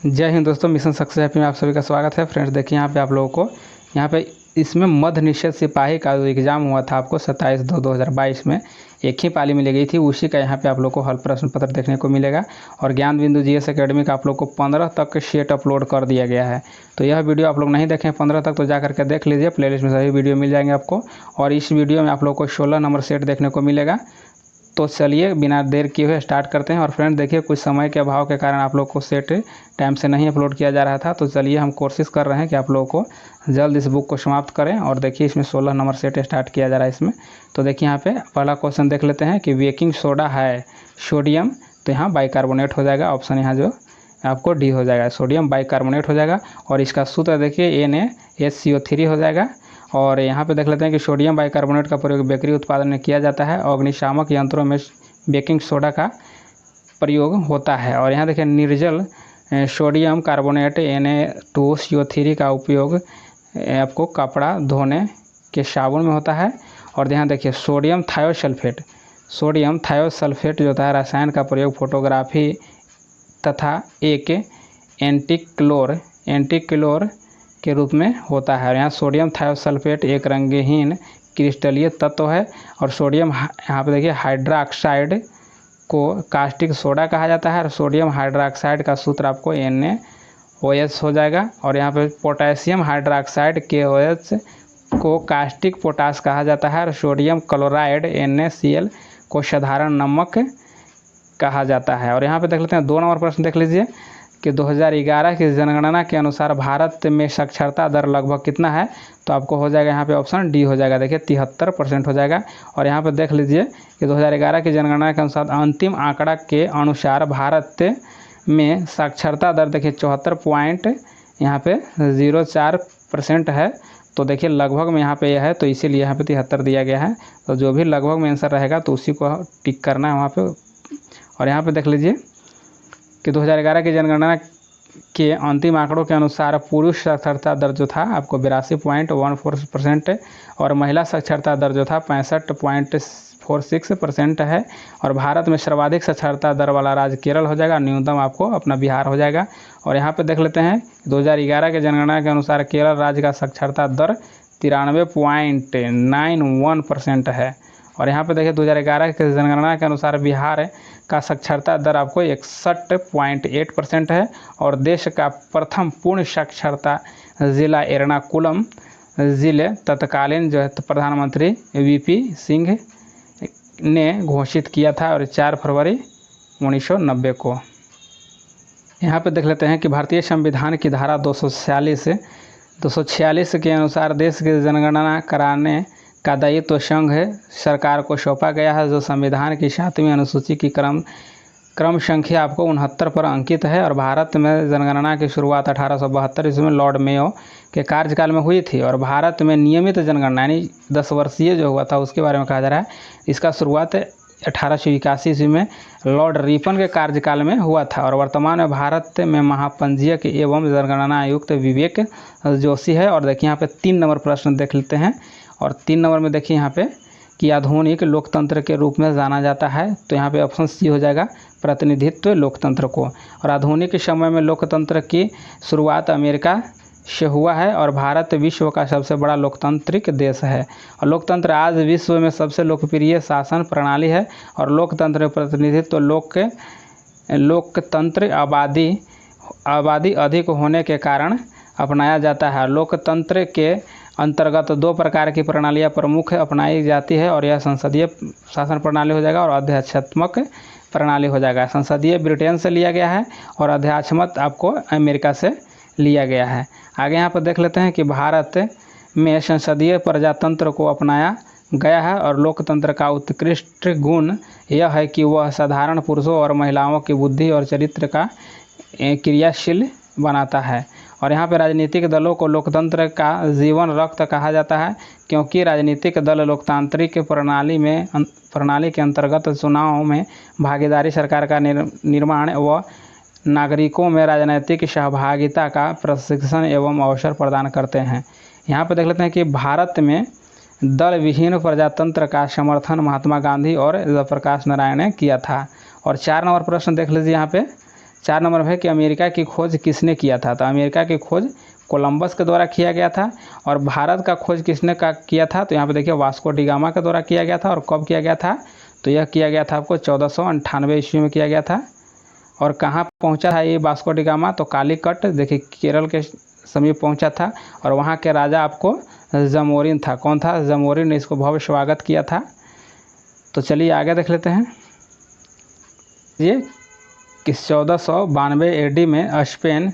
जय हिंद दोस्तों, mission success happy में आप सभी का स्वागत है। फ्रेंड्स देखिए यहाँ पे आप लोगों को यहाँ पे इसमें मध्य निषेध सिपाही का जो एग्ज़ाम हुआ था आपको 27/2/2022 में एक ही पाली में ली गई थी, उसी का यहाँ पे आप लोग को हल प्रश्न पत्र देखने को मिलेगा। और ज्ञान बिंदु जीएस एकेडमी का आप लोग को 15 तक सेट अपलोड कर दिया गया है। तो यह वीडियो आप लोग नहीं देखें 15 तक तो जा करके देख लीजिए, प्लेलिस्ट में सभी वीडियो मिल जाएंगे आपको। और इस वीडियो में आप लोग को 16 नंबर सेट देखने को मिलेगा। तो चलिए बिना देर किए हुए स्टार्ट करते हैं। और फ्रेंड देखिए, कुछ समय के अभाव के कारण आप लोग को सेट टाइम से नहीं अपलोड किया जा रहा था, तो चलिए हम कोशिश कर रहे हैं कि आप लोगों को जल्द इस बुक को समाप्त करें। और देखिए इसमें 16 नंबर सेट स्टार्ट किया जा रहा है इसमें। तो देखिए यहाँ पे पहला क्वेश्चन देख लेते हैं कि बेकिंग सोडा है सोडियम, तो यहाँ बाइकार्बोनेट हो जाएगा। ऑप्शन यहाँ जो आपको डी हो जाएगा, सोडियम बाइकार्बोनेट हो जाएगा। और इसका सूत्र देखिए NaHCO3 हो जाएगा। और यहाँ पे देख लेते हैं कि सोडियम बाइकार्बोनेट का प्रयोग बेकरी उत्पादन में किया जाता है। अग्निशामक यंत्रों में बेकिंग सोडा का प्रयोग होता है। और यहाँ देखिए निर्जल सोडियम कार्बोनेट Na2CO3 का उपयोग आपको कपड़ा धोने के साबुन में होता है। और यहाँ देखिए सोडियम थायोसल्फेट जो होता है रसायन का प्रयोग फोटोग्राफी तथा एक एंटीक्लोर के रूप में होता है। और यहाँ सोडियम थायोसल्फेट एक रंगहीन क्रिस्टलीय तत्व है। और सोडियम यहाँ पे देखिए हाइड्रोक्साइड को कास्टिक सोडा कहा जाता है। और सोडियम हाइड्रोक्साइड का सूत्र आपको NaOH हो जाएगा। और यहाँ पे पोटेशियम हाइड्रोक्साइड KOH को कास्टिक पोटास कहा जाता है। और सोडियम क्लोराइड NaCl को साधारण नमक कहा जाता है। और यहाँ पे देख लेते हैं 2 नंबर प्रश्न देख लीजिए कि 2011 की जनगणना के अनुसार भारत में साक्षरता दर लगभग कितना है। तो आपको हो जाएगा यहाँ पे ऑप्शन डी हो जाएगा, देखिए 73% हो जाएगा। और यहाँ पे देख लीजिए कि 2011 की जनगणना के अनुसार अंतिम आंकड़ा के अनुसार भारत में साक्षरता दर देखिए 74.04% है। तो देखिए लगभग में यहाँ पे यह है, तो इसीलिए यहाँ पे 73 दिया गया है। तो जो भी लगभग में आंसर रहेगा तो उसी को टिक करना है वहाँ पे। और यहाँ पे देख लीजिए कि 2011 की जनगणना के अंतिम आंकड़ों के अनुसार पुरुष साक्षरता दर जो था आपको 82.14% और महिला साक्षरता दर जो था 65.46% है। और भारत में सर्वाधिक साक्षरता दर वाला राज्य केरल हो जाएगा, न्यूनतम आपको अपना बिहार हो जाएगा। और यहाँ पे देख लेते हैं 2011 के जनगणना के अनुसार केरल राज्य का साक्षरता दर 93.91% है। और यहाँ पे देखिए 2011 के जनगणना के अनुसार बिहार का साक्षरता दर आपको 61.8% है। और देश का प्रथम पूर्ण साक्षरता जिला एर्नाकुलम जिले तत्कालीन जो है प्रधानमंत्री VP सिंह ने घोषित किया था, और 4 फरवरी 1990 को। यहाँ पे देख लेते हैं कि भारतीय संविधान की धारा 246 के अनुसार देश की जनगणना कराने का दायित्व संघ सरकार को सौंपा गया है, जो संविधान की 7वीं अनुसूची की क्रम संख्या आपको 69 पर अंकित है। और भारत में जनगणना की शुरुआत 1872 ईस्वी में लॉर्ड मेयो के कार्यकाल में हुई थी। और भारत में नियमित जनगणना यानी 10 वर्षीय जो हुआ था उसके बारे में कहा जा रहा है। इसका शुरुआत 1881 ईस्वी में लॉर्ड रिपन के कार्यकाल में हुआ था। और वर्तमान में भारत में महापंजीयक एवं जनगणना आयुक्त विवेक जोशी है। और देखिए यहाँ पे 3 नंबर प्रश्न देख लेते हैं। और 3 नंबर में देखिए यहाँ पे कि आधुनिक लोकतंत्र के रूप में जाना जाता है। तो यहाँ पे ऑप्शन सी हो जाएगा, प्रतिनिधित्व लोकतंत्र को। और आधुनिक समय में लोकतंत्र की शुरुआत अमेरिका से हुआ है। और भारत विश्व का सबसे बड़ा लोकतांत्रिक देश है। और लोकतंत्र आज विश्व में सबसे लोकप्रिय शासन प्रणाली है। और लोकतंत्र प्रतिनिधित्व लोकतंत्र आबादी अधिक होने के कारण अपनाया जाता है। लोकतंत्र के अंतर्गत 2 प्रकार की प्रणालियां प्रमुख अपनाई जाती है। और यह संसदीय शासन प्रणाली हो जाएगा और अध्यात्मक प्रणाली हो जाएगा। संसदीय ब्रिटेन से लिया गया है और अध्यात्मक आपको अमेरिका से लिया गया है। आगे यहाँ पर देख लेते हैं कि भारत में संसदीय प्रजातंत्र को अपनाया गया है। और लोकतंत्र का उत्कृष्ट गुण यह है कि वह साधारण पुरुषों और महिलाओं की बुद्धि और चरित्र का क्रियाशील बनाता है। और यहाँ पे राजनीतिक दलों को लोकतंत्र का जीवन रक्त कहा जाता है, क्योंकि राजनीतिक दल लोकतांत्रिक प्रणाली के अंतर्गत चुनाव में भागीदारी, सरकार का निर्माण व नागरिकों में राजनीतिक सहभागिता का प्रशिक्षण एवं अवसर प्रदान करते हैं। यहाँ पे देख लेते हैं कि भारत में दल विहीन प्रजातंत्र का समर्थन महात्मा गांधी और जयप्रकाश नारायण ने किया था। और 4 नंबर प्रश्न देख लीजिए यहाँ पे 4 नंबर में है कि अमेरिका की खोज किसने किया था। तो अमेरिका की खोज कोलंबस के द्वारा किया गया था। और भारत का खोज किसने किया था। तो यहाँ पे देखिए वास्को डी गामा के द्वारा किया गया था। और कब किया गया था। तो यह किया गया था आपको 1498 ईस्वी में किया गया था। और कहाँ पहुँचा था ये वास्को डी गामा। तो कालीकट देखिए केरल के समीप पहुँचा था। और वहाँ के राजा आपको जमोरिन था। कौन था। जमोरिन ने इसको भव्य स्वागत किया था। तो चलिए आगे देख लेते हैं। ये कि 1492 एडी में स्पेन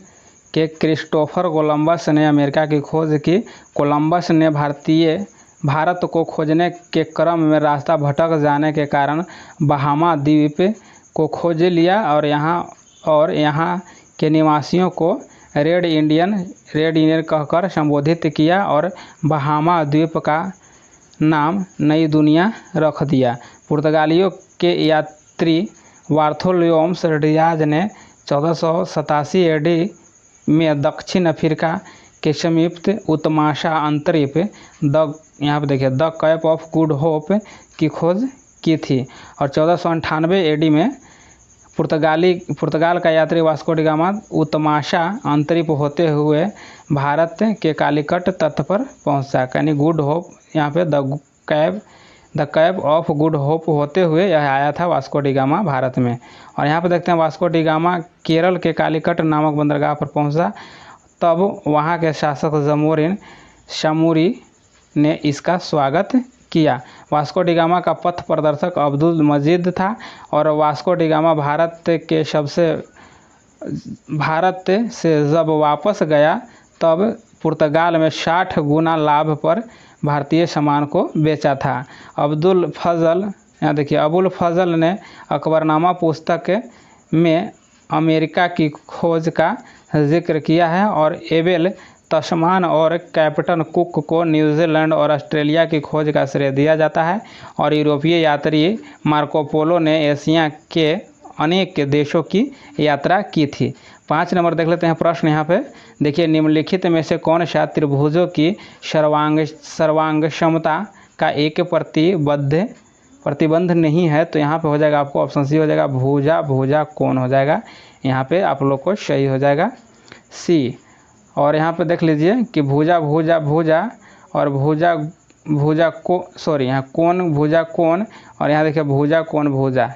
के क्रिस्टोफर कोलंबस ने अमेरिका की खोज की। कोलंबस ने भारत को खोजने के क्रम में रास्ता भटक जाने के कारण बहामा द्वीप को खोज लिया। और यहाँ के निवासियों को रेड इंडियन कहकर संबोधित किया। और बहामा द्वीप का नाम नई दुनिया रख दिया। पुर्तगालियों के यात्री बार्थोलोमेव डियाज ने 1487 एडी में दक्षिण अफ्रीका के समीप उत्माशा अंतरीप यहाँ पे देखिए the cap of good hope की खोज की थी। और 1498 एडी में पुर्तगाल का यात्री वास्को डी गामा उत्माशा अंतरीप होते हुए भारत के कालीकट तट पर पहुंचा। यानी गुड होप यहाँ पे the cap of good hope होते हुए यह आया था वास्को डी गामा भारत में। और यहाँ पे देखते हैं वास्को डी गामा केरल के कालीकट नामक बंदरगाह पर पहुंचा। तब वहाँ के शासक शामूरी ने इसका स्वागत किया। वास्को डी गामा का पथ प्रदर्शक अब्दुल मजीद था। और वास्को डी गामा भारत से जब वापस गया तब पुर्तगाल में 60 गुना लाभ पर भारतीय सामान को बेचा था। अबुल फजल ने अकबरनामा पुस्तक में अमेरिका की खोज का जिक्र किया है। और एबेल तस्मान और कैप्टन कुक को न्यूजीलैंड और ऑस्ट्रेलिया की खोज का श्रेय दिया जाता है। और यूरोपीय यात्री मार्को पोलो ने एशिया के अनेक देशों की यात्रा की थी। 5 नंबर देख लेते हैं प्रश्न। यहाँ पे देखिए निम्नलिखित में से कौन सा त्रिभुजों की सर्वांग क्षमता का एक प्रतिबंध नहीं है। तो यहाँ पे हो जाएगा आपको ऑप्शन सी हो जाएगा भुजा कोण हो जाएगा। यहाँ पे आप लोग को सही हो जाएगा सी। और यहाँ पे देख लीजिए कि भुजा और यहाँ कोण भुजा कोण। और यहाँ देखिए भुजा कोण भुजा,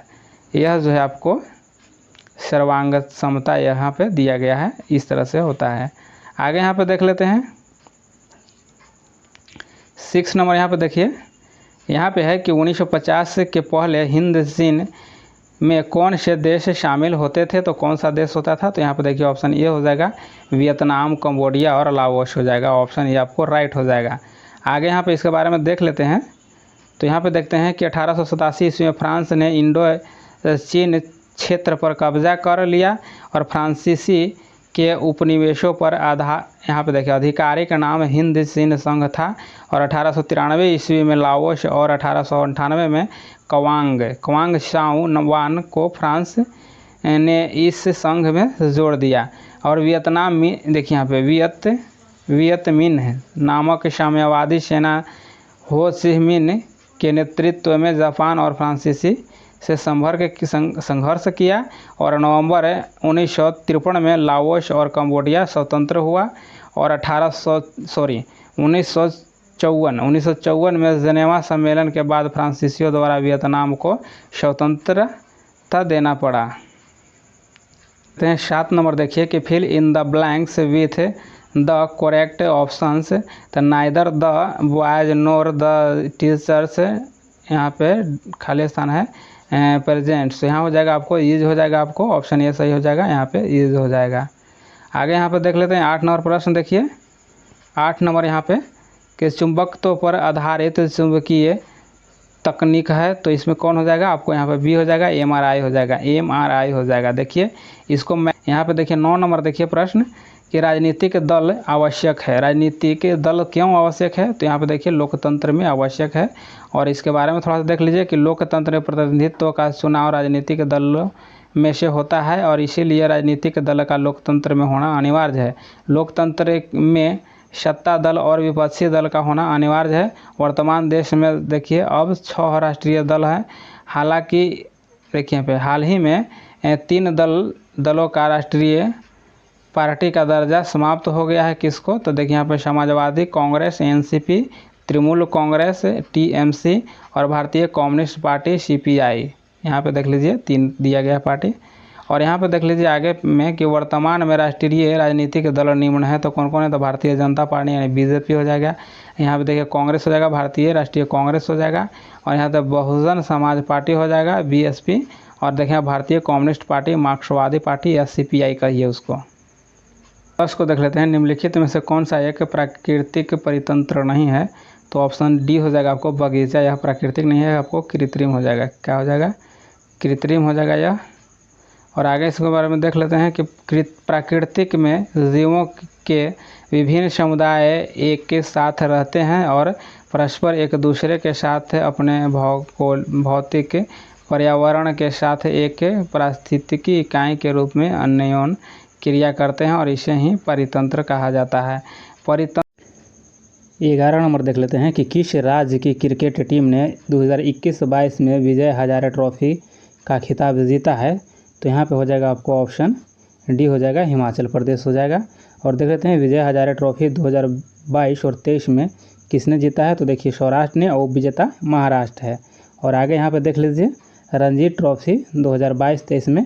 यह जो है आपको सर्वांग क्षमता यहाँ पे दिया गया है। इस तरह से होता है। आगे यहाँ पे देख लेते हैं 6 नंबर। यहाँ पे देखिए यहाँ पे है कि 1950 के पहले हिंद चीन में कौन से देश शामिल होते थे। तो कौन सा देश होता था। तो यहाँ पे देखिए ऑप्शन ए हो जाएगा वियतनाम, कंबोडिया और लाओस हो जाएगा। ऑप्शन ए आपको राइट हो जाएगा। आगे यहाँ पे इसके बारे में देख लेते हैं। तो यहाँ पे देखते हैं कि 1887 ईस्वी में फ्रांस ने इंडो चीन क्षेत्र पर कब्जा कर लिया। और फ्रांसीसी के उपनिवेशों पर यहाँ पे देखिए आधिकारिक नाम हिंद चीन संघ था। और 1893 ईस्वी में लाओस और 1898 में क्वांग साउ वान को फ्रांस ने इस संघ में जोड़ दिया। और वियतनाम में देखिए यहाँ पे वियत मिन्ह नामक साम्यवादी सेना हो ची मिन्ह के नेतृत्व में जापान और फ्रांसीसी से संघर्ष किया। और नवंबर 1953 में लाओस और कंबोडिया स्वतंत्र हुआ। और 1954 में जेनेवा सम्मेलन के बाद फ्रांसीसियों द्वारा वियतनाम को स्वतंत्रता देना पड़ा। 7 नंबर देखिए कि fill in the blanks with the correct options. तो neither the boys nor the teachers, यहाँ पे खाली स्थान है प्रेजेंट। तो यहाँ हो जाएगा आपको ईज हो जाएगा। आपको ऑप्शन ए सही हो जाएगा। यहाँ पे ईज हो जाएगा। आगे यहाँ पे देख लेते हैं 8 नंबर प्रश्न। देखिए 8 नंबर यहाँ पे कि चुंबकत्व पर आधारित चुंबकीय तकनीक है। तो इसमें कौन हो जाएगा आपको यहाँ पे बी हो जाएगा, एमआरआई हो जाएगा। देखिए इसको मैं यहाँ पे देखिए 9 नंबर देखिए प्रश्न कि राजनीतिक दल आवश्यक है। राजनीतिक दल क्यों आवश्यक है। तो यहाँ पे देखिए लोकतंत्र में आवश्यक है। और इसके बारे में थोड़ा सा देख लीजिए कि लोकतंत्र में प्रतिनिधित्व का चुनाव राजनीतिक दलों में से होता है। और इसीलिए राजनीतिक दल का लोकतंत्र में होना अनिवार्य है। लोकतंत्र में सत्ता दल और विपक्षी दल का होना अनिवार्य है। वर्तमान देश में देखिए अब 6 राष्ट्रीय दल हैं। हालांकि देखिए पे हाल ही में 3 दल दलों का राष्ट्रीय पार्टी का दर्जा समाप्त हो गया है किसको, तो देखिए यहाँ पे समाजवादी कांग्रेस एनसीपी, तृणमूल कांग्रेस टीएमसी और भारतीय कम्युनिस्ट पार्टी सीपीआई। यहाँ पे देख लीजिए 3 दिया गया पार्टी। और यहाँ पे देख लीजिए आगे में कि वर्तमान में राष्ट्रीय राजनीतिक दल निम्न है, तो कौन कौन है, तो भारतीय जनता पार्टी यानी बीजेपी हो जाएगा, यहाँ पे देखिए कांग्रेस हो जाएगा, भारतीय राष्ट्रीय कांग्रेस हो जाएगा, और यहाँ पे बहुजन समाज पार्टी हो जाएगा बीएसपी, और देखिए भारतीय कम्युनिस्ट पार्टी मार्क्सवादी पार्टी या सीपीआई कहिए उसको। फर्स्ट को देख लेते हैं, निम्नलिखित में से कौन सा एक प्राकृतिक परितंत्र नहीं है, तो ऑप्शन डी हो जाएगा आपको बगीचा। यह प्राकृतिक नहीं है, आपको कृत्रिम हो जाएगा। क्या हो जाएगा, कृत्रिम हो जाएगा यह। और आगे इसके बारे में देख लेते हैं कि प्राकृतिक में जीवों के विभिन्न समुदाय एक के साथ रहते हैं और परस्पर एक दूसरे के साथ अपने भौतिक पर्यावरण के साथ एक पारिस्थितिकी इकाई के रूप में अन्योन्य क्रिया करते हैं और इसे ही परितंत्र कहा जाता है। परितंत्र 11 नंबर देख लेते हैं कि किस राज्य की क्रिकेट टीम ने 2021-22 में विजय हजारे ट्रॉफी का खिताब जीता है, तो यहाँ पे हो जाएगा आपको ऑप्शन डी हो जाएगा, हिमाचल प्रदेश हो जाएगा। और देख लेते हैं विजय हजारे ट्रॉफी 2022 और 23 में किसने जीता है, तो देखिए सौराष्ट्र ने, और विजेता महाराष्ट्र है। और आगे यहाँ पे देख लीजिए रणजी ट्रॉफी 2022-23 में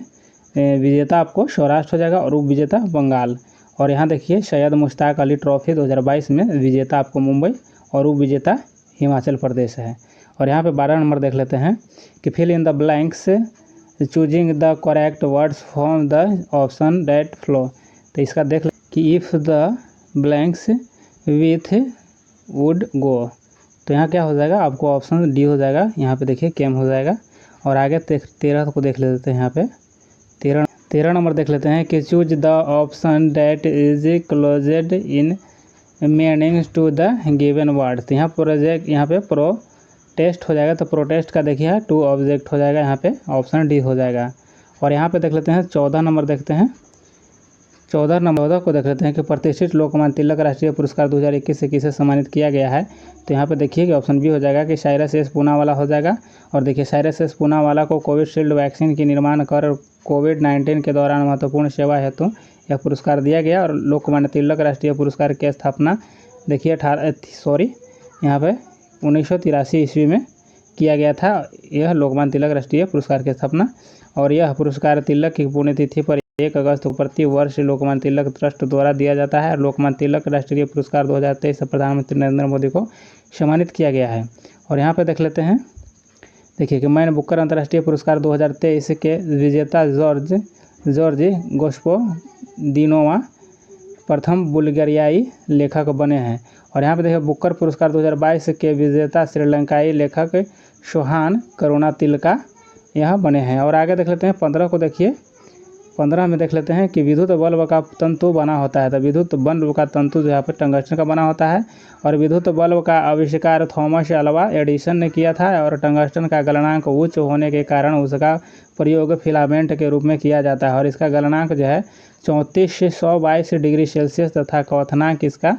विजेता आपको सौराष्ट्र हो जाएगा और उप विजेता बंगाल। और यहाँ देखिए सैयद मुश्ताक अली ट्रॉफी 2022 में विजेता आपको मुंबई और उप विजेता हिमाचल प्रदेश है। और यहाँ पे 12 नंबर देख लेते हैं कि fill in the blanks choosing the correct words from the option that flow. तो इसका देख कि if the blanks with would go, तो यहाँ क्या हो जाएगा आपको ऑप्शन डी हो जाएगा। यहाँ पे देखिए केम हो जाएगा। और आगे 13 को देख लेते हैं। यहाँ पे 13 नंबर देख लेते हैं कि choose the option that is closed in meaning to the given word. तो यहाँ प्रोजेक्ट, यहाँ पे प्रोटेस्ट हो जाएगा, तो प्रोटेस्ट का देखिए टू ऑब्जेक्ट हो जाएगा, यहाँ पे ऑप्शन डी हो जाएगा। और यहाँ पे देख लेते हैं 14 नंबर देखते हैं। 14 नंबर को देख लेते हैं कि प्रतिष्ठित लोकमान्य तिलक राष्ट्रीय पुरस्कार 2021 से किसे सम्मानित किया गया है, तो यहाँ पे देखिए कि ऑप्शन बी हो जाएगा कि साइरस एस पूनावाला हो जाएगा। और देखिए साइरस एस पूनावाला को कोविशील्ड वैक्सीन की निर्माण कर कोविड-19 के दौरान महत्वपूर्ण सेवा हेतु यह पुरस्कार दिया गया। और लोकमान्य तिलक राष्ट्रीय पुरस्कार की स्थापना देखिए यहाँ पे 1983 ईस्वी में किया गया था यह लोकमान्य तिलक राष्ट्रीय पुरस्कार की स्थापना। और यह पुरस्कार तिलक की पुण्यतिथि पर 1 अगस्त को प्रति वर्ष लोकमान्य तिलक ट्रस्ट द्वारा दिया जाता है। लोकमान्य तिलक राष्ट्रीय पुरस्कार 2023 से प्रधानमंत्री नरेंद्र मोदी को सम्मानित किया गया है। और यहाँ पे देख लेते हैं, देखिए कि मैन बुकर अंतर्राष्ट्रीय पुरस्कार 2023 के विजेता जॉर्ज गोस्पोदिनोवा प्रथम बुल्गारियाई लेखक बने हैं। और यहाँ पे देखिए बुकर पुरस्कार 2022 के विजेता श्रीलंकाई लेखक सोहान करुणातिलका यहाँ बने हैं। और आगे देख लेते हैं 15 को देखिए। 15 में देख लेते हैं कि विद्युत बल्ब का तंतु बना होता है, तो विद्युत बल्ब का तंतु जो यहाँ पे टंगस्टन का बना होता है। और विद्युत बल्ब का आविष्कार थॉमस अल्वा एडिसन ने किया था। और टंगस्टन का गलनांक उच्च होने के कारण उसका प्रयोग फिलामेंट के रूप में किया जाता है। और इसका गलनांक जो है 34 से 122 डिग्री सेल्सियस तथा क्वथनांक इसका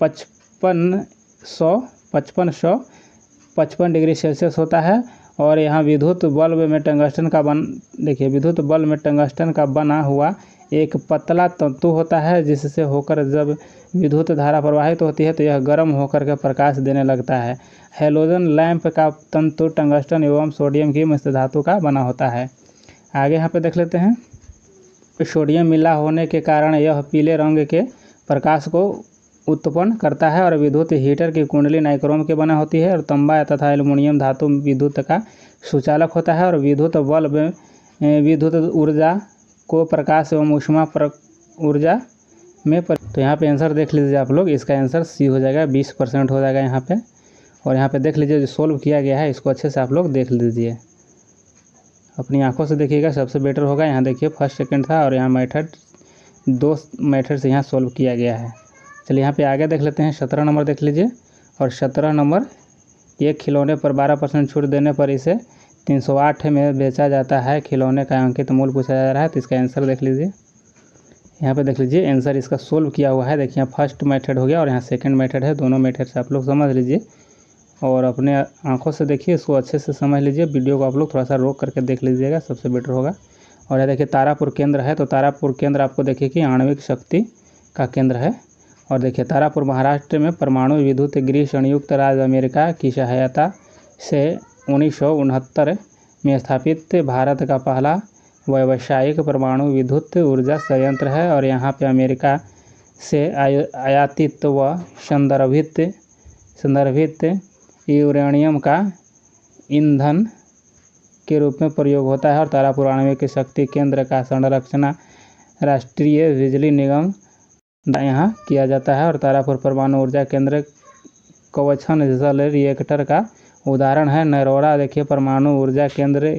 5555 डिग्री सेल्सियस होता है। और यहाँ विद्युत बल्ब में टंगस्टन का विद्युत बल्ब में टंगस्टन का बना हुआ एक पतला तंतु होता है, जिससे होकर जब विद्युत धारा प्रवाहित होती है तो यह गर्म होकर के प्रकाश देने लगता है। हैलोजन लैंप का तंतु टंगस्टन एवं सोडियम की मिश्र धातु का बना होता है। आगे यहाँ पे देख लेते हैं, सोडियम मिला होने के कारण यह पीले रंग के प्रकाश को उत्पन्न करता है। और विद्युत हीटर की कुंडली नाइक्रोम के बना होती है। और तांबा तथा एल्युमिनियम धातु विद्युत का सुचालक होता है। और विद्युत बल्ब में विद्युत ऊर्जा को प्रकाश एवं ऊष्मा ऊर्जा में तो यहाँ पे आंसर देख लीजिए आप लोग, इसका आंसर सी हो जाएगा, 20% हो जाएगा यहाँ पे। और यहाँ पे देख लीजिए जो सोल्व किया गया है इसको अच्छे से आप लोग देख लीजिए, अपनी आंखों से देखिएगा, सबसे बेटर होगा। यहाँ देखिए फर्स्ट सेकंड था और यहाँ मेथड 2 मेथड से यहाँ सोल्व किया गया है। चलिए यहाँ पे आगे देख लेते हैं। 17 नंबर देख लीजिए। और 17 नंबर, एक खिलौने पर 12% छूट देने पर इसे 308 में बेचा जाता है, खिलौने का अंकित मूल्य पूछा जा रहा है, तो इसका आंसर देख लीजिए। यहाँ पे देख लीजिए आंसर इसका सोल्व किया हुआ है। देखिए यहाँ फर्स्ट मेथड हो गया और यहाँ सेकंड मेथड है, दोनों मेथड से आप लोग समझ लीजिए और अपने आंखों से देखिए, इसको अच्छे से समझ लीजिए। वीडियो को आप लोग थोड़ा सा रोक करके देख लीजिएगा, सबसे बेटर होगा। और यह देखिए तारापुर केंद्र है, तो तारापुर केंद्र आपको देखिए कि आणविक शक्ति का केंद्र है। और देखिए तारापुर महाराष्ट्र में परमाणु विद्युत गृह संयुक्त राज्य अमेरिका की सहायता से 1969 में स्थापित भारत का पहला व्यावसायिक परमाणु विद्युत ऊर्जा संयंत्र है। और यहाँ पे अमेरिका से आयातित व संदर्भित यूरेनियम का ईंधन के रूप में प्रयोग होता है। और तारापुर आणविक शक्ति केंद्र का संरक्षण राष्ट्रीय बिजली निगम यहाँ किया जाता है। और तारापुर परमाणु ऊर्जा केंद्र कवचन जल रिएक्टर का उदाहरण है। नरोरा देखिए परमाणु ऊर्जा केंद्र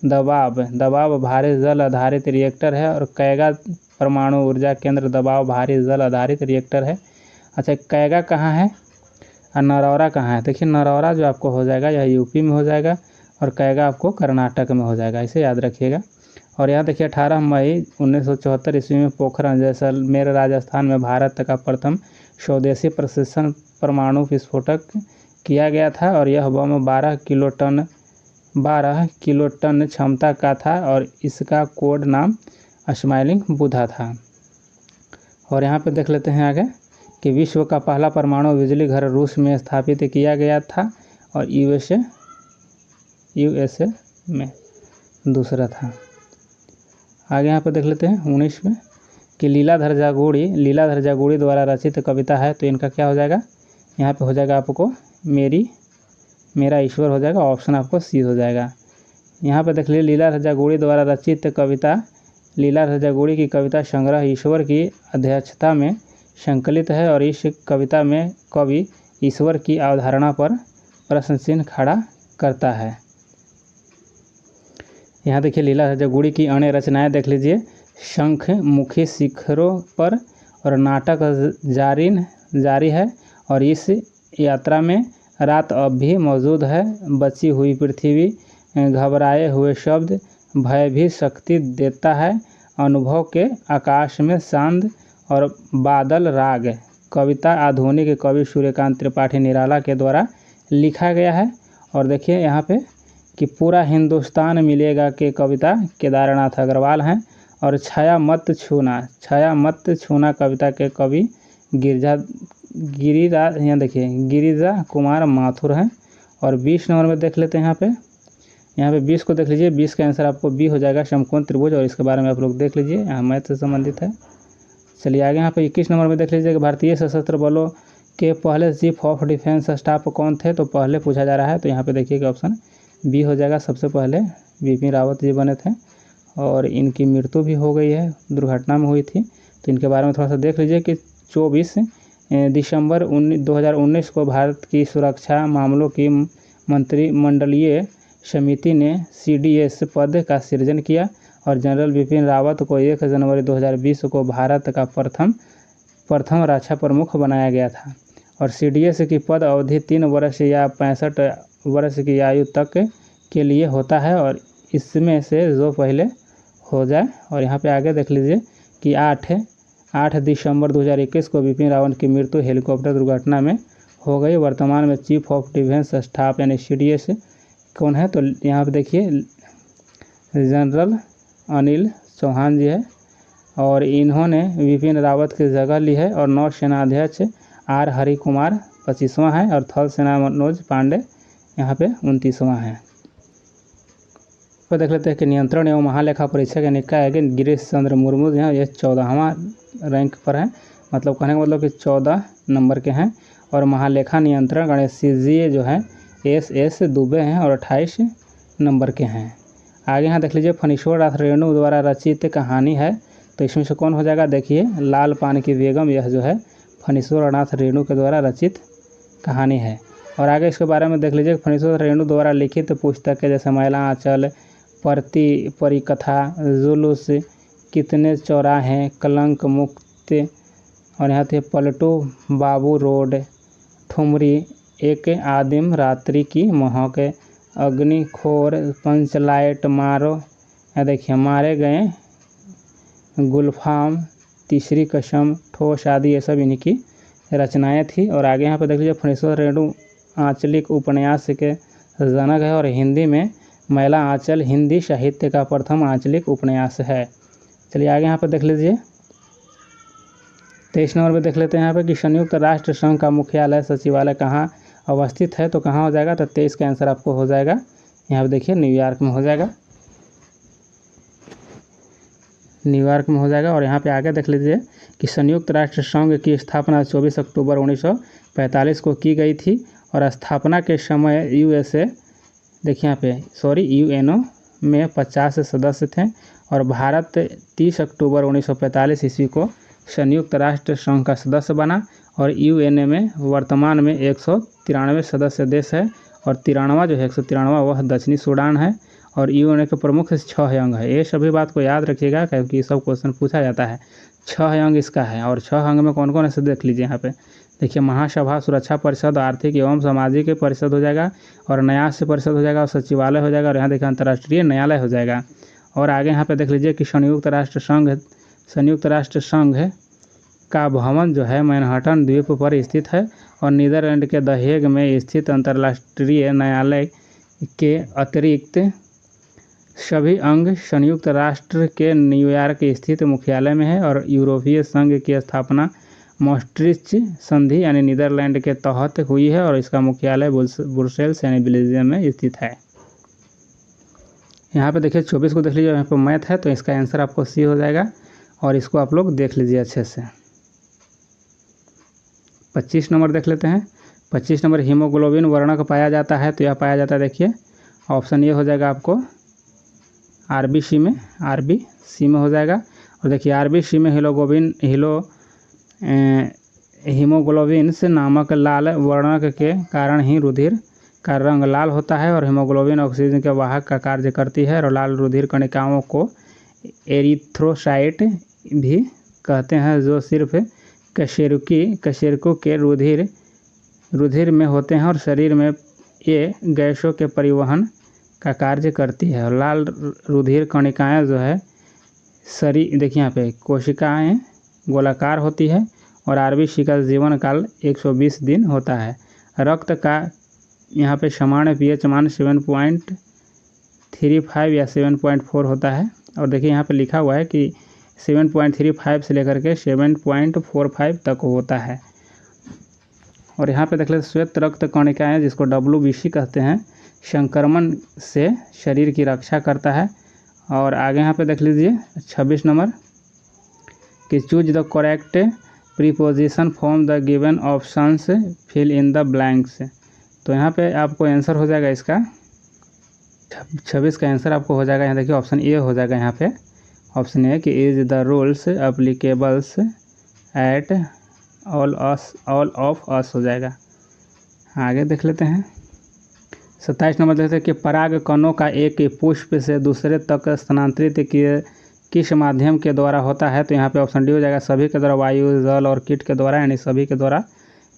दबाव भारी जल आधारित रिएक्टर है। और कैगा परमाणु ऊर्जा केंद्र दबाव भारी जल आधारित रिएक्टर है। अच्छा, कैगा कहाँ है और नरौरा कहाँ है? देखिए नरौरा जो आपको हो जाएगा यह यूपी में हो जाएगा और कैगा आपको कर्नाटक में हो जाएगा, इसे याद रखिएगा। और यहाँ देखिए 18 मई 1974 ईस्वी में पोखरण जैसलमेर राजस्थान में भारत का प्रथम स्वदेशी प्रशिक्षण परमाणु विस्फोटक किया गया था। और यह बम 12 किलोटन क्षमता का था और इसका कोड नाम स्माइलिंग बुधा था। और यहाँ पे देख लेते हैं आगे कि विश्व का पहला परमाणु बिजली घर रूस में स्थापित किया गया था और यूएसए में दूसरा था। आगे यहाँ पे देख लेते हैं 19 में कि लीलाधर जागुड़ी द्वारा रचित कविता है। तो इनका क्या हो जाएगा? यहाँ पे हो जाएगा आपको मेरा ईश्वर हो जाएगा, ऑप्शन आपको सी हो जाएगा। यहाँ पे देख लीजिए लीलाधर जागुड़ी द्वारा रचित कविता, लीलाधर जागुड़ी की कविता संग्रह ईश्वर की अध्यक्षता में संकलित है। और इस कविता में कवि ईश्वर की अवधारणा पर प्रश्न चिन्ह खड़ा करता है। यहाँ देखिए लीलाधर जागुड़ी की अन्य रचनाएं देख लीजिए, शंख मुखी शिखरों पर और नाटक जारी है। और इस यात्रा में रात अब भी मौजूद है, बची हुई पृथ्वी, घबराए हुए शब्द, भय भी शक्ति देता है, अनुभव के आकाश में चांद और बादल राग। कविता आधुनिक कवि सूर्यकांत त्रिपाठी निराला के द्वारा लिखा गया है। और देखिए यहाँ पे कि पूरा हिंदुस्तान मिलेगा के कविता केदारनाथ अग्रवाल हैं। और छाया मत छूना कविता के कवि गिरिजा कुमार माथुर हैं। और 20 नंबर में देख लेते हैं यहाँ पे 20 को देख लीजिए, 20 का आंसर आपको बी हो जाएगा, समकोण त्रिभुज। और इसके बारे में आप लोग देख लीजिए, यहाँ मैथ से संबंधित है। चलिए आगे यहाँ पे 21 नंबर में देख लीजिए कि भारतीय सशस्त्र बलों के पहले चीफ ऑफ डिफेंस स्टाफ कौन थे? तो पहले पूछा जा रहा है, तो यहाँ पे देखिए कि ऑप्शन बी हो जाएगा, सबसे पहले बिपिन रावत जी बने थे। और इनकी मृत्यु भी हो गई है, दुर्घटना में हुई थी। तो इनके बारे में थोड़ा सा देख लीजिए कि 24 दिसंबर 2019 को भारत की सुरक्षा मामलों की मंत्रिमंडलीय समिति ने CDS पद का सृजन किया। और जनरल बिपिन रावत को 1 जनवरी 2020 को भारत का प्रथम रक्षा प्रमुख बनाया गया था। और CDS की पद अवधि 3 वर्ष या 65 वर्ष की आयु तक के लिए होता है। और इसमें से जो पहले हो जाए। और यहाँ पे आगे देख लीजिए कि 8 दिसंबर 2021 को बिपिन रावत की मृत्यु हेलीकॉप्टर दुर्घटना में हो गई। वर्तमान में चीफ ऑफ डिफेंस स्टाफ यानी CDS कौन है? तो यहाँ पे देखिए जनरल अनिल चौहान जी है। और इन्होंने बिपिन रावत की जगह ली है। और नौसेनाध्यक्ष R हरि कुमार 25वां है। और थल सेना मनोज पांडे यहाँ पे 29वां है। तो देख लेते हैं कि नियंत्रण एवं महालेखा परीक्षक यानी क्या है कि गिरीश चंद्र मुर्मू जो है ये 14वां रैंक पर है, मतलब कहने का मतलब कि 14 नंबर के हैं। और महालेखा नियंत्रण गणेश CGA जो है SS दुबे हैं और 28 नंबर के हैं। आगे यहाँ देख लीजिए फणीश्वर नाथ रेणु द्वारा रचित कहानी है। तो इसमें से कौन हो जाएगा? देखिए लाल पान की बेगम, यह जो है फणीश्वर नाथ रेणु के द्वारा रचित कहानी है। और आगे इसके बारे में देख लीजिए फणीश्वर रेणु द्वारा लिखित पुस्तकें जैसे महिला आंचल, परिकथा, जुलूस, कितने चौराहे, कलंक मुक्त, और यहाँ थे पलटू बाबू रोड, ठुमरी, एक आदिम रात्रि की महक, अग्निखोर, पंचलाइट मारो, या देखिए मारे गए, गुलफाम, तीसरी कसम, ठोस आदि, ये सब इन्हीं की रचनाएं थी। और आगे यहाँ पे देख लीजिए फणीश्वर रेणु आंचलिक उपन्यास के जनक है और हिंदी में मैला आंचल हिंदी साहित्य का प्रथम आंचलिक उपन्यास है। चलिए आगे यहाँ पर देख लीजिए। 23 नंबर पे देख लेते हैं यहाँ पे कि संयुक्त राष्ट्र संघ का मुख्यालय सचिवालय कहाँ अवस्थित है, तो कहाँ हो जाएगा, तो 23 का आंसर आपको हो जाएगा यहाँ पे देखिए न्यूयॉर्क में हो जाएगा, न्यूयॉर्क में हो जाएगा। और यहाँ पे आगे देख लीजिए कि संयुक्त राष्ट्र संघ की स्थापना 24 अक्टूबर 1945 को की गई थी और स्थापना के समय यूएसए देखिए यहाँ पे यूएनओ में 50 सदस्य थे और भारत 30 अक्टूबर 1945 ईस्वी को संयुक्त राष्ट्र संघ का सदस्य बना और यूएनए में वर्तमान में 193 सदस्य देश है और 93वां जो है 193वां वह दक्षिणी सूडान है और यूएनए के प्रमुख 6 अंग है। ये सभी बात को याद रखिएगा क्योंकि सब क्वेश्चन पूछा जाता है। 6 अंग इसका है और 6 अंग में कौन कौन है देख लीजिए यहाँ पे देखिए महासभा, सुरक्षा परिषद, आर्थिक एवं सामाजिक परिषद हो जाएगा और न्यास परिषद हो जाएगा और सचिवालय हो जाएगा और यहाँ देखिए अंतर्राष्ट्रीय न्यायालय हो जाएगा। और आगे यहाँ पे देख लीजिए कि संयुक्त राष्ट्र संघ का भवन जो है मैनहट्टन द्वीप पर स्थित है और नीदरलैंड के द हेग में स्थित अंतर्राष्ट्रीय न्यायालय के अतिरिक्त सभी अंग संयुक्त राष्ट्र के न्यूयॉर्क स्थित मुख्यालय में है और यूरोपीय संघ की स्थापना maastricht संधि यानी नीदरलैंड के तहत हुई है और इसका मुख्यालय ब्रुसेल्स यानी बेल्जियम में स्थित है। यहाँ पे देखिए 24 को देख लीजिए, यहाँ पर मैथ है तो इसका आंसर आपको सी हो जाएगा और इसको आप लोग देख लीजिए अच्छे से। 25 नंबर देख लेते हैं। 25 नंबर हीमोग्लोबिन वर्णक पाया जाता है, तो यह पाया जाता है देखिए ऑप्शन ये हो जाएगा आपको आरबीसी में हो जाएगा। और देखिए आरबीसी में हीमोग्लोबिन से नामक लाल वर्णक के कारण ही रुधिर का रंग लाल होता है और हीमोग्लोबिन ऑक्सीजन के वाहक का कार्य करती है और लाल रुधिर कणिकाओं को एरिथ्रोसाइट भी कहते हैं जो सिर्फ कशेरुकी के रुधिर में होते हैं और शरीर में ये गैसों के परिवहन का कार्य करती है। और लाल रुधिर कणिकाएं जो है शरीर देखिए यहाँ पे कोशिकाएं गोलाकार होती है और आरबीसी का जीवन काल 120 दिन होता है। रक्त का यहाँ पे सामान्य पीएच मान 7.35 या 7.4 होता है और देखिए यहाँ पे लिखा हुआ है कि 7.35 से लेकर के 7.45 तक होता है। और यहाँ पे देख लेते श्वेत रक्त कणिकाएं जिसको WBC कहते हैं संक्रमण से शरीर की रक्षा करता है। और आगे यहाँ पे देख लीजिए 26 नंबर कि choose the correct preposition from the given options fill in the blanks. तो यहाँ पे आपको आंसर हो जाएगा इसका 26 का आंसर आपको हो जाएगा यहाँ देखिए ऑप्शन ए हो जाएगा। यहाँ पे ऑप्शन ए कि is the rules applicables at all of us हो जाएगा। आगे देख लेते हैं 27 नंबर देखते हैं कि पराग कणों का एक पुष्प से दूसरे तक स्थानांतरित किस माध्यम के द्वारा होता है, तो यहाँ पे ऑप्शन डी हो जाएगा सभी के द्वारा, वायु, जल और कीट के द्वारा, यानी सभी के द्वारा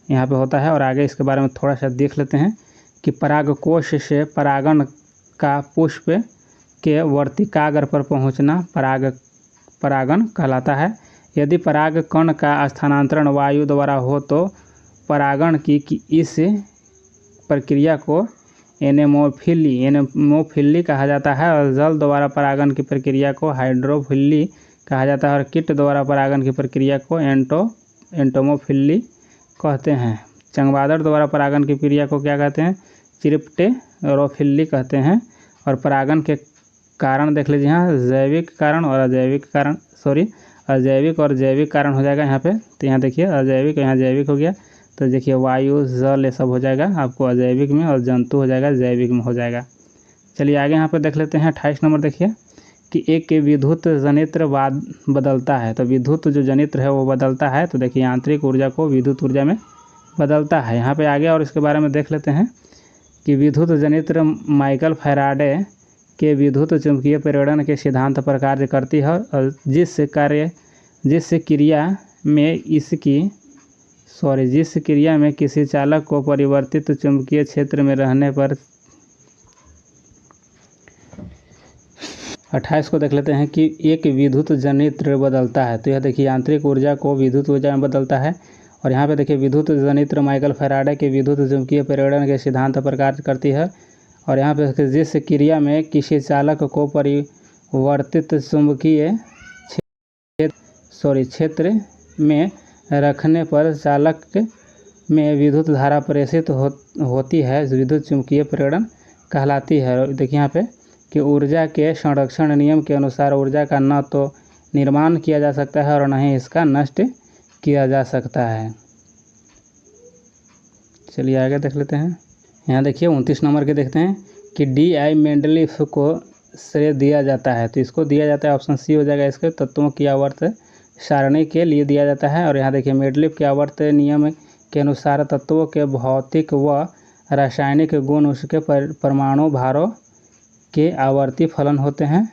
यहाँ पे होता है। और आगे इसके बारे में थोड़ा सा देख लेते हैं कि परागकोश से परागण का पुष्प के वर्तिकाग्र पर पहुँचना परागण कहलाता है। यदि पराग कण का स्थानांतरण वायु द्वारा हो तो परागण की इस प्रक्रिया को एनेमोफिली कहा जाता है और जल द्वारा परागण की प्रक्रिया को हाइड्रोफिली कहा जाता है और कीट द्वारा परागण की प्रक्रिया को एंटोमोफिली कहते हैं। चमगादड़ द्वारा परागण की क्रिया को क्या कहते हैं, चिरप्टेरोफिली कहते हैं। और परागण के कारण देख लीजिए यहाँ जैविक कारण और अजैविक कारण, अजैविक और जैविक कारण हो जाएगा यहाँ पे। तो यहाँ देखिए अजैविक, यहाँ जैविक हो गया, तो देखिए वायु, जल ये सब हो जाएगा आपको अजैविक में और जंतु हो जाएगा जैविक में हो जाएगा। चलिए आगे यहाँ पे देख लेते हैं 28 नंबर देखिए कि एक विद्युत जनित्र बदलता है, तो विद्युत जो जनित्र है वो बदलता है, तो देखिए आंतरिक ऊर्जा को विद्युत ऊर्जा में बदलता है। यहाँ पे आगे और इसके बारे में देख लेते हैं कि विद्युत जनित्र माइकल फैराडे के विद्युत चुंबकीय प्रेरण के सिद्धांत पर कार्य करती है और जिस क्रिया में किसी चालक को परिवर्तित चुंबकीय क्षेत्र में रहने पर 28 को देख लेते हैं कि एक विद्युत जनित्र बदलता है, तो यह देखिए आंतरिक ऊर्जा को विद्युत ऊर्जा में बदलता है। और यहाँ पे देखिए विद्युत जनित्र माइकल फैराडे के विद्युत चुंबकीय प्रेरण के सिद्धांत पर कार्य करती है और यहाँ पे जिस क्रिया में किसी चालक को परिवर्तित चुंबकीय क्षेत्र में रखने पर चालक में विद्युत धारा प्रेषित होती है, विद्युत चुंबकीय प्रेरण कहलाती है। देखिए यहाँ पे कि ऊर्जा के संरक्षण नियम के अनुसार ऊर्जा का न तो निर्माण किया जा सकता है और न ही इसका नष्ट किया जा सकता है। चलिए आगे देख लेते हैं। यहाँ देखिए 29 नंबर के देखते हैं कि डी.आई. मेंडलीफ को श्रेय दिया जाता है, तो इसको दिया जाता है ऑप्शन सी हो जाएगा, इसके तत्वों की आवर्त सारणी के लिए दिया जाता है। और यहाँ देखिए मेंडलीफ के आवर्त नियम के अनुसार तत्वों के भौतिक व रासायनिक गुण उसके परमाणु भारों के आवर्ती फलन होते हैं।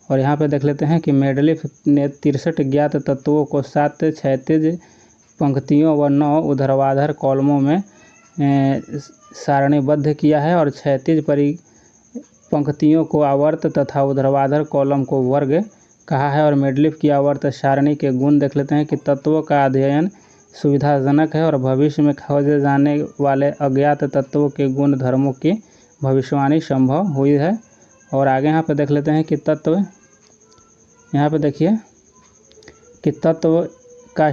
और यहाँ पे देख लेते हैं कि मेंडलीफ ने 63 ज्ञात तत्वों को 7 क्षैतिज पंक्तियों व 9 ऊर्ध्वाधर कॉलमों में सारणीबद्ध किया है और क्षैतिज पंक्तियों को आवर्त तथा ऊर्ध्वाधर कॉलम को वर्ग कहा है। और मेंडलीफ की आवर्त सारणी के गुण देख लेते हैं कि तत्वों का अध्ययन सुविधाजनक है और भविष्य में खोजे जाने वाले अज्ञात तत्वों के गुण धर्मों की भविष्यवाणी संभव हुई है। और आगे यहाँ पे देख लेते हैं कि तत्व, यहाँ पे देखिए कि तत्व का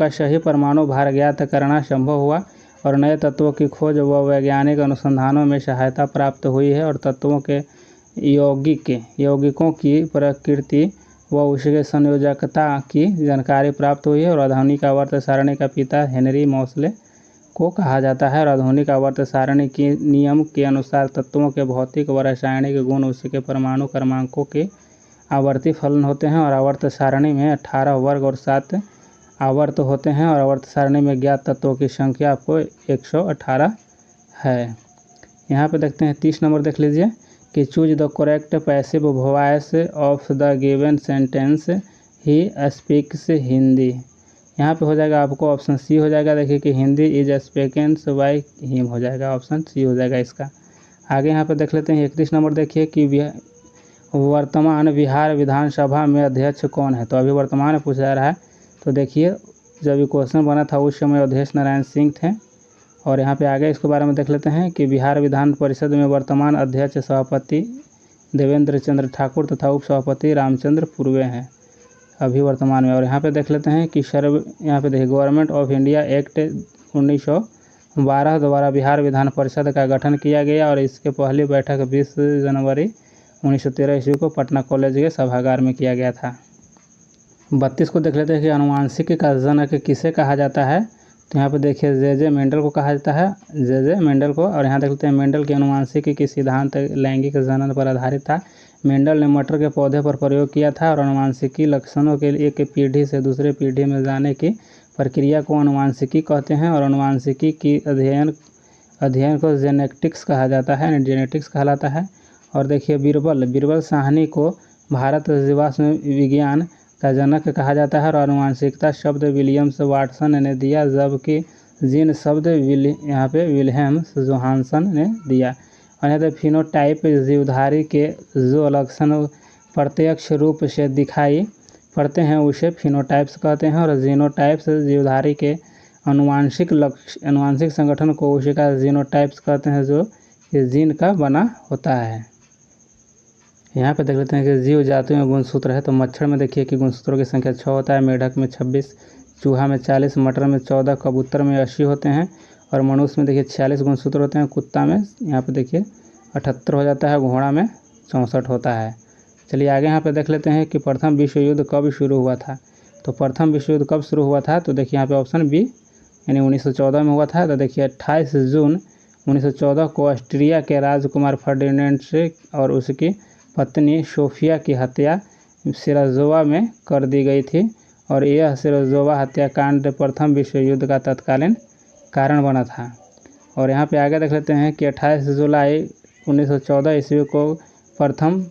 सही परमाणु भार ज्ञात करना संभव हुआ और नए तत्वों की खोज व वैज्ञानिक अनुसंधानों में सहायता प्राप्त हुई है। और तत्वों के यौगिकों की प्रकृति व उसके संयोजकता की जानकारी प्राप्त हुई है। और आधुनिक आवर्त सारणी का पिता हेनरी मोसले को कहा जाता है। और आधुनिक आवर्त सारणी के नियम के अनुसार तत्वों के भौतिक व रासायनिक गुण उसके परमाणु क्रमांकों के आवर्ती फलन होते हैं। और आवर्त सारणी में 18 वर्ग और 7 आवर्त होते हैं। और आवर्त सारणी में ज्ञात तत्वों की संख्या आपको 118 है। यहाँ पे देखते हैं 30 नंबर देख लीजिए कि choose the correct passive voice of the given sentence he speaks Hindi. यहाँ पे हो जाएगा आपको ऑप्शन सी हो जाएगा। देखिए कि Hindi is spoken by him हो जाएगा, ऑप्शन सी हो जाएगा इसका। आगे यहाँ पे देख लेते हैं 31 नंबर देखिए कि वर्तमान बिहार विधानसभा में अध्यक्ष कौन है। तो अभी वर्तमान में पूछा जा रहा है। तो देखिए जब ये क्वेश्चन बना था उस समय अवधेश नारायण सिंह थे। और यहाँ पे आगे इसके बारे में देख लेते हैं कि बिहार विधान परिषद में वर्तमान अध्यक्ष सभापति देवेंद्र चंद्र ठाकुर तथा उप सभापति रामचंद्र पूर्वे हैं अभी वर्तमान में। और यहाँ पे देख लेते हैं कि यहाँ पे देखिए गवर्नमेंट ऑफ इंडिया एक्ट 1912 द्वारा बिहार विधान परिषद का गठन किया गया और इसके पहली बैठक 20 जनवरी 1913 ईस्वी को पटना कॉलेज के सभागार में किया गया था। 32 को देख लेते हैं कि आनुवांशिकी का जनक किसे कहा जाता है। तो यहाँ पे देखिए जे मेंडल को कहा जाता है, जे मेंडल को। और यहाँ देख लेते हैं मेंडल की आनुवांशिकी की सिद्धांत लैंगिक जनन पर आधारित था। मेंडल ने मटर के पौधे पर प्रयोग किया था और आनुवांशिकी लक्षणों के एक पीढ़ी से दूसरे पीढ़ी में जाने की प्रक्रिया को आनुवांशिकी कहते हैं। और आनुवांशिकी की अध्ययन को जेनेटिक्स कहा जाता है, जेनेटिक्स कहलाता है। और देखिए बीरबल साहनी को भारत जीवाश्म विज्ञान का जनक कहा जाता है और आनुवांशिकता शब्द विलियम्स वाटसन ने दिया, जबकि जीन शब्द यहाँ पे विल्हेम्स जोहानसन ने दिया। और यहाँ पे फिनोटाइप जीवधारी के जो लक्षण प्रत्यक्ष रूप से दिखाई पड़ते हैं उसे फिनोटाइप्स कहते हैं। और जीनोटाइप्स जीवधारी के अनुवांशिक संगठन को उसी का जीनोटाइप्स कहते हैं जो इस जीन का बना होता है। यहाँ पे देख लेते हैं कि जीव जातियों में गुणसूत्र है। तो मच्छर में देखिए कि गुणसूत्रों की संख्या 6 होता है, मेढक में 26, चूहा में 40, मटर में 14, कबूतर में 80 होते हैं। और मनुष्य में देखिए 46 गुणसूत्र होते हैं, कुत्ता में यहाँ पे देखिए 78 हो जाता है, घोड़ा में 64 होता है। चलिए आगे यहाँ पे देख लेते हैं कि प्रथम विश्व युद्ध कब शुरू हुआ था। तो प्रथम विश्व युद्ध कब शुरू हुआ था। तो देखिए यहाँ पे ऑप्शन बी यानी 1914 में हुआ था। तो देखिए 28 जून 1914 को ऑस्ट्रिया के राजकुमार फर्डिनेंड से और उसकी पत्नी सोफिया की हत्या सिराजोवा में कर दी गई थी। और यह सिराजोवा हत्याकांड प्रथम विश्व युद्ध का तत्कालीन कारण बना था। और यहाँ पे आगे देख लेते हैं कि 28 जुलाई 1914 ईस्वी को प्रथम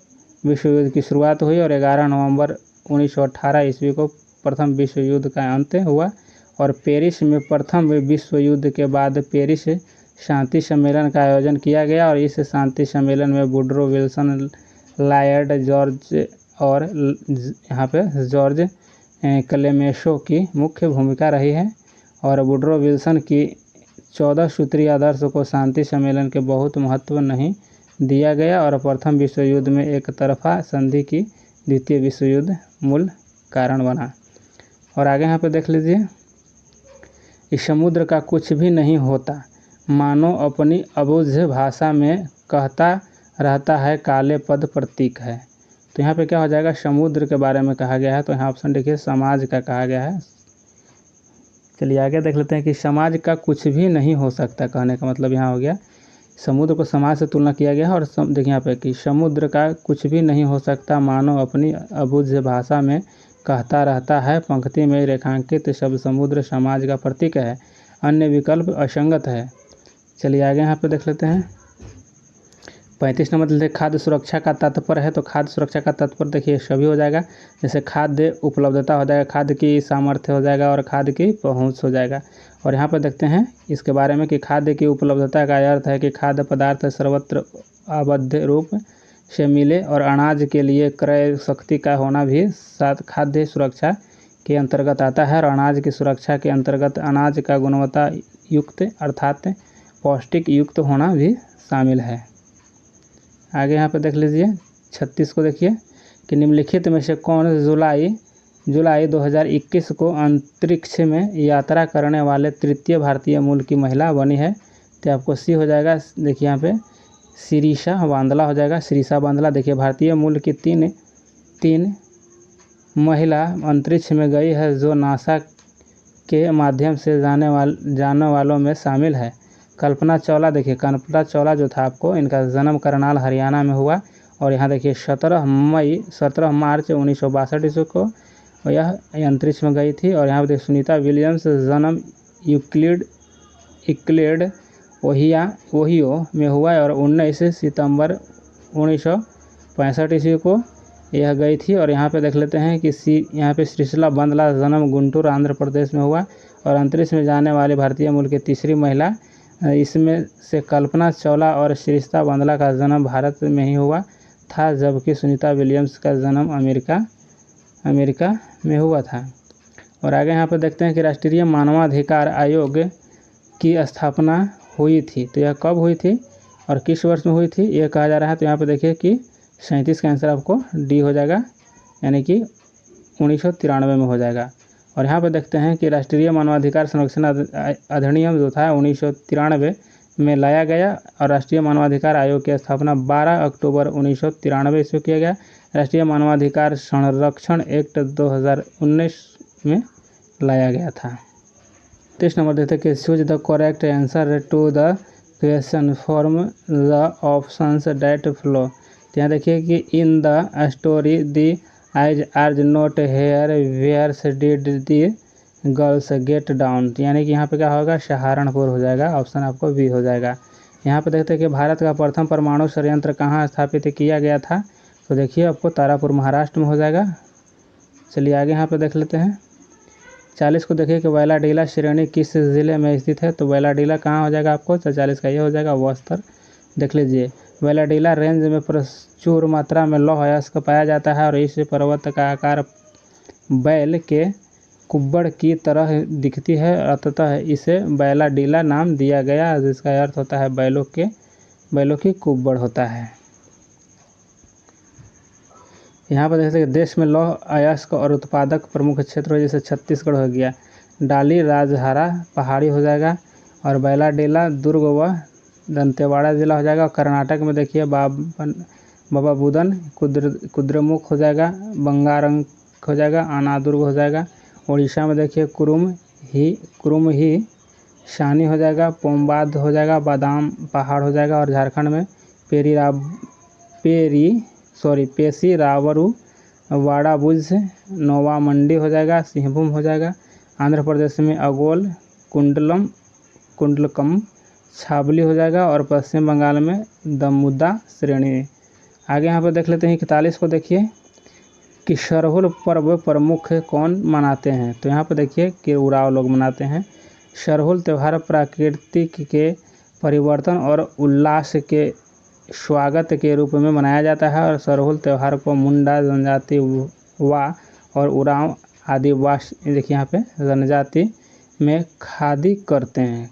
विश्व युद्ध की शुरुआत हुई और 11 नवंबर 1918 ईस्वी को प्रथम विश्व युद्ध का अंत हुआ। और पेरिस में प्रथम विश्व युद्ध के बाद पेरिस शांति सम्मेलन का आयोजन किया गया। और इस शांति सम्मेलन में वुड्रो विल्सन, लॉयड जॉर्ज और यहाँ पे जॉर्ज क्लेमेंसो की मुख्य भूमिका रही है। और वुड्रो विल्सन की 14 सूत्रीय आदर्श को शांति सम्मेलन के बहुत महत्व नहीं दिया गया और प्रथम विश्व युद्ध में एक तरफा संधि की द्वितीय विश्व युद्ध मूल कारण बना। और आगे यहाँ पे देख लीजिए, इस समुद्र का कुछ भी नहीं होता, मानो अपनी अबुझ भाषा में कहता रहता है, काले पद प्रतीक है। तो यहाँ पे क्या हो जाएगा, समुद्र के बारे में कहा गया है, तो यहाँ ऑप्शन देखिए समाज का कहा गया है। चलिए आगे देख लेते हैं कि समाज का कुछ भी नहीं हो सकता, कहने का मतलब यहाँ हो गया समुद्र को समाज से तुलना किया गया है। और देखिए यहाँ पे कि समुद्र का कुछ भी नहीं हो सकता, मानो अपनी अबुझ भाषा में कहता रहता है। पंक्ति में रेखांकित शब्द समुद्र समाज का प्रतीक है, अन्य विकल्प असंगत है। चलिए आगे यहाँ पे देख लेते हैं 35 नंबर देखिए, खाद्य सुरक्षा का तात्पर्य है। तो खाद्य सुरक्षा का तात्पर्य देखिए सभी हो जाएगा, जैसे खाद्य उपलब्धता हो जाएगा, खाद्य की सामर्थ्य हो जाएगा और खाद्य की पहुंच हो जाएगा। और यहाँ पर देखते हैं इसके बारे में कि खाद्य की उपलब्धता का अर्थ है कि खाद्य पदार्थ सर्वत्र आबद्ध रूप से मिले, और अनाज के लिए क्रय शक्ति का होना भी साथ खाद्य सुरक्षा के अंतर्गत आता है। और अनाज की सुरक्षा के अंतर्गत अनाज का गुणवत्ता युक्त अर्थात पौष्टिक युक्त होना भी शामिल है। आगे यहाँ पे देख लीजिए 36 को देखिए कि निम्नलिखित में से कौन जुलाई 2021 को अंतरिक्ष में यात्रा करने वाले तृतीय भारतीय मूल की महिला बनी है। तो आपको सी हो जाएगा, देखिए यहाँ पे शिरीषा बांदला हो जाएगा, शिरीषा बांदला। देखिए भारतीय मूल की तीन महिला अंतरिक्ष में गई है जो नासा के माध्यम से जाने वालों में शामिल है। कल्पना चावला, देखिए कल्पना चावला जो था आपको, इनका जन्म करनाल हरियाणा में हुआ। और यहाँ देखिए 17 मार्च 1962 ईस्वी को यह अंतरिक्ष में गई थी। और यहाँ पर देखिए सुनीता विलियम्स जन्म यूक्लिड ओहियो में हुआ और 19 सितंबर 1965 ईस्वी को यह गई थी। और यहाँ पे देख लेते हैं कि यहाँ पे श्रीशला बांदला जन्म गुंटूर आंध्र प्रदेश में हुआ और अंतरिक्ष में जाने वाली भारतीय मूल की तीसरी महिला। इसमें से कल्पना चावला और श्रीशला बांदला का जन्म भारत में ही हुआ था, जबकि सुनीता विलियम्स का जन्म अमेरिका में हुआ था। और आगे यहाँ पर देखते हैं कि राष्ट्रीय मानवाधिकार आयोग की स्थापना हुई थी। तो यह कब हुई थी और किस वर्ष में हुई थी यह कहा जा रहा है। तो यहाँ पर देखिए कि 37 का आंसर आपको डी हो जाएगा, यानी कि 1993 में हो जाएगा। और यहाँ पर देखते हैं कि राष्ट्रीय मानवाधिकार संरक्षण अधिनियम जो था 1993 में लाया गया और राष्ट्रीय मानवाधिकार आयोग की स्थापना 12 अक्टूबर 1993 ईस्वी किया गया। राष्ट्रीय मानवाधिकार संरक्षण एक्ट 2019 में लाया गया था। 30 नंबर देखते हैं कि choose the correct answer to the question from the options that flow. यहाँ देखिए कि in the story the eyes are not here where did the girls get down. यानी कि यहाँ पे क्या होगा, सहारनपुर हो जाएगा, ऑप्शन आपको बी हो जाएगा। यहाँ पे देखते हैं कि भारत का प्रथम परमाणु संयंत्र कहाँ स्थापित किया गया था। तो देखिए आपको तारापुर महाराष्ट्र में हो जाएगा। चलिए आगे यहाँ पे देख लेते हैं 40 को देखिए कि बैलाडीला श्रेणी किस ज़िले में स्थित है। तो बैलाडीला कहाँ हो जाएगा आपको, 40 का ये हो जाएगा बस्तर। देख लीजिए बैलाडीला रेंज में प्रचुर मात्रा में लौह अयस्क पाया जाता है और इस पर्वत का आकार बैल के कुब्बड़ की तरह दिखती है, अतः इसे बैलाडीला नाम दिया गया, जिसका अर्थ होता है बैलों की कुब्बड़ होता है। यहाँ पर देखते हैं देश में लौह अयस्क और उत्पादक प्रमुख क्षेत्र जैसे छत्तीसगढ़ हो गया, डाली राजहारा पहाड़ी हो जाएगा और बैलाडीला दुर्ग व दंतेवाड़ा जिला हो जाएगा। कर्नाटक में देखिए बाबा बुदन कुद्रेमुख हो जाएगा, बंगारंग हो जाएगा, आनादुर्ग हो जाएगा। उड़ीसा में देखिए कुरुम ही शानी हो जाएगा, पोमबाद हो जाएगा, बादाम पहाड़ हो जाएगा। और झारखंड में पेसीरावरू वाड़ाबुज नोवा मंडी हो जाएगा, सिंहभूम हो जाएगा। आंध्र प्रदेश में अगोल कुंडलकम छाबली हो जाएगा और पश्चिम बंगाल में दमुदा श्रेणी। आगे यहाँ पर देख लेते हैं 41 को देखिए कि सरहुल पर्व प्रमुख कौन मनाते हैं। तो यहाँ पर देखिए कि उरांव लोग मनाते हैं। सरहुल त्यौहार प्रकृति के परिवर्तन और उल्लास के स्वागत के रूप में मनाया जाता है और सरहुल त्यौहार को मुंडा जनजाति वा और उरांव आदिवासी देखिए यहाँ पे जनजाति में खादी करते हैं।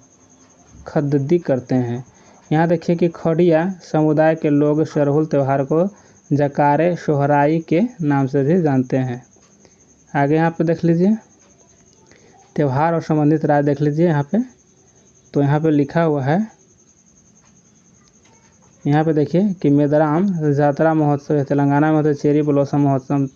खद्दी करते हैं। यहाँ देखिए कि खड़िया समुदाय के लोग सरहुल त्यौहार को जकारे सोहराई के नाम से भी जानते हैं। आगे यहाँ पे देख लीजिए त्यौहार और संबंधित राय देख लीजिए यहाँ पे। तो यहाँ पे लिखा हुआ है, यहाँ पे देखिए कि मेदराम जातरा महोत्सव है तेलंगाना में, तो चेरी ब्लॉसम महोत्सव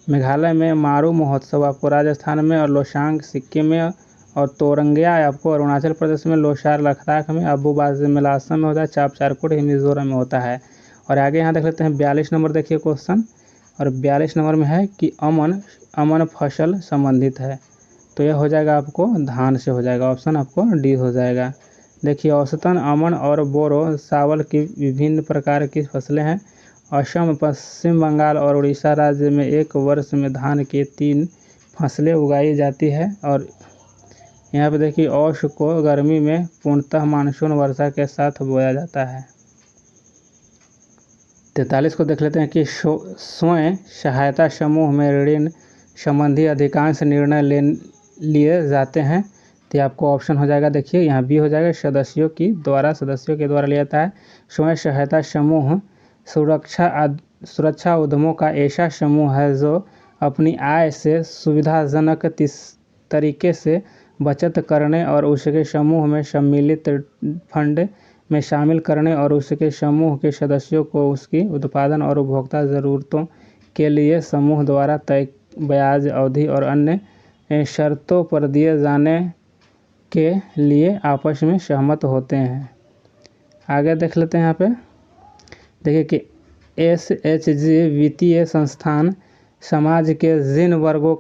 मेघालय में, मारू महोत्सव आपको राजस्थान में, और लोसांग सिक्किम में, और तोरंगिया आपको अरुणाचल प्रदेश में, लोसार लद्दाख में, अबुबाज मेला असम में होता है, चाप चारकुट मिजोरम में होता है। और आगे यहाँ देख लेते हैं 42 नंबर देखिए क्वेश्चन, और 42 नंबर में है कि अमन फसल संबंधित है। तो यह हो जाएगा आपको धान से हो जाएगा, ऑप्शन आपको डी हो जाएगा। देखिए औसतन अमन और बोरो चावल की विभिन्न प्रकार की फसलें हैं। असम, पश्चिम बंगाल और उड़ीसा राज्य में एक वर्ष में धान की 3 फसलें उगाई जाती है। और यहाँ पे देखिए औश को गर्मी में पूर्णतः मानसून वर्षा के साथ बोया जाता है। 43 को देख लेते हैं कि स्वयं सहायता समूह में ऋण संबंधी अधिकांश निर्णय लिए जाते हैं। तो आपको ऑप्शन हो जाएगा, देखिए यहाँ बी हो जाएगा, सदस्यों के द्वारा लिया जाता है। स्वयं सहायता समूह सुरक्षा उद्यमों का ऐसा समूह है जो अपनी आय से सुविधाजनक तरीके से बचत करने और उसके समूह में सम्मिलित फंड में शामिल करने और उसके समूह के सदस्यों को उसकी उत्पादन और उपभोक्ता ज़रूरतों के लिए समूह द्वारा तय ब्याज अवधि और अन्य शर्तों पर दिए जाने के लिए आपस में सहमत होते हैं। आगे देख लेते हैं यहाँ पे देखिए कि SHG वित्तीय संस्थान समाज के जिन वर्गों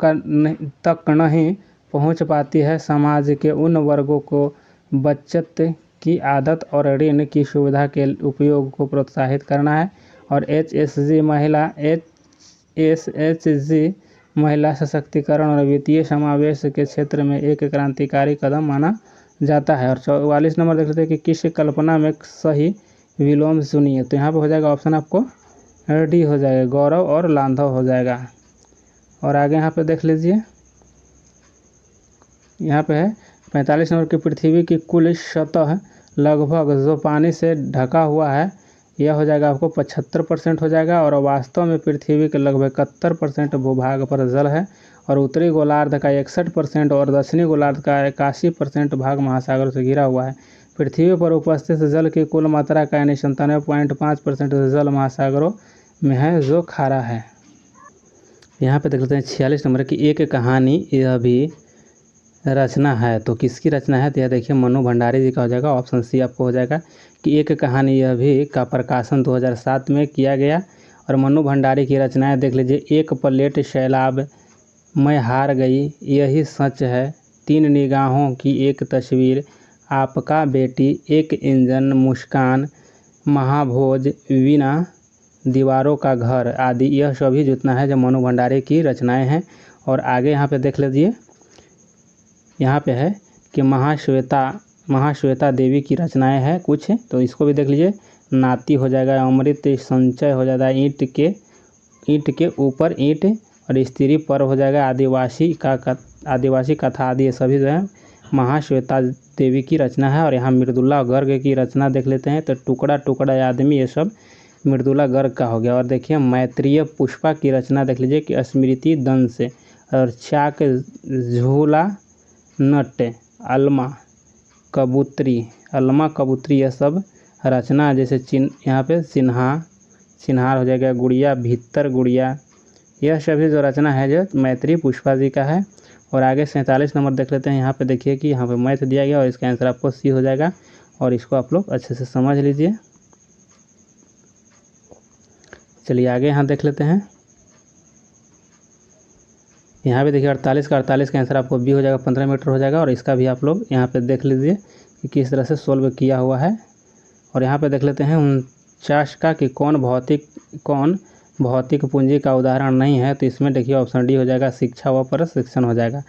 तक नहीं पहुँच पाती है, समाज के उन वर्गों को बचत की आदत और ऋण की सुविधा के उपयोग को प्रोत्साहित करना है। और SHG महिला सशक्तिकरण और वित्तीय समावेश के क्षेत्र में एक क्रांतिकारी कदम माना जाता है। और 44 नंबर देख लेते हैं कि किस कल्पना में सही विलोम सुनिए। तो यहाँ पे हो जाएगा ऑप्शन आपको डी हो जाएगा, गौरव और लांधव हो जाएगा। और आगे यहाँ पे देख लीजिए, यहाँ पे है 45 नंबर की पृथ्वी की कुल सतह लगभग जो पानी से ढका हुआ है यह हो जाएगा आपको 75% हो जाएगा। और वास्तव में पृथ्वी के लगभग 71% भूभाग पर जल है, और उत्तरी गोलार्ध का 61% और दक्षिणी गोलार्ध का 81% भाग महासागरों से घिरा हुआ है। पृथ्वी पर उपस्थित जल की कुल मात्रा का 97.5% जल महासागरों में है जो खारा है। यहाँ पे देख लेते हैं 46 नंबर की एक कहानी यह भी रचना है। तो किसकी रचना है? तो यह देखिए मनु भंडारी जी का हो जाएगा, ऑप्शन सी आपको हो जाएगा कि एक कहानी यह भी का प्रकाशन 2007 में किया गया। और मनु भंडारी की रचनाएं देख लीजिए, एक प्लेट सैलाब, मैं हार गई, यही सच है, 3 निगाहों की एक तस्वीर, आपका बेटी, एक इंजन, मुस्कान, महाभोज, वीणा, दीवारों का घर आदि। यह सभी जितना है जो मनु भंडारी की रचनाएं हैं। और आगे यहाँ पे देख लीजिए, यहाँ पे है कि महाश्वेता देवी की रचनाएं हैं कुछ, तो इसको भी देख लीजिए। नाती हो जाएगा, अमृत संचय हो जाता है, ईंट के ऊपर ईंट, और स्त्री पर्व हो जाएगा, आदिवासी कथा आदि, ये सभी जो है महाश्वेता देवी की रचना है। और यहाँ मृदुला गर्ग की रचना देख लेते हैं, तो टुकड़ा टुकड़ा आदमी, ये सब मृदुला गर्ग का हो गया। और देखिए मैत्रेय पुष्पा की रचना देख लीजिए कि स्मृति दंश, और चाक झूला नट, अलमा कबूतरी, यह सब रचना। जैसे यहाँ पे चिन्हार हो जाएगा, गुड़िया, भीतर गुड़िया, यह सभी जो रचना है जो मैत्रेय पुष्पा जी का है। और आगे 47 नंबर देख लेते हैं। यहाँ पे देखिए कि यहाँ पे मैथ दिया गया और इसका आंसर आपको सी हो जाएगा, और इसको आप लोग अच्छे से समझ लीजिए। चलिए आगे यहाँ देख लेते हैं। यहाँ पे देखिए 48 का आंसर आपको बी हो जाएगा, 15 मीटर हो जाएगा। और इसका भी आप लोग यहाँ पे देख लीजिए कि किस तरह से सोल्व किया हुआ है। और यहाँ पे देख लेते हैं 49 का कि कौन भौतिक पूंजी का उदाहरण नहीं है। तो इसमें देखिए ऑप्शन डी हो जाएगा, शिक्षा व प्रशिक्षण हो जाएगा।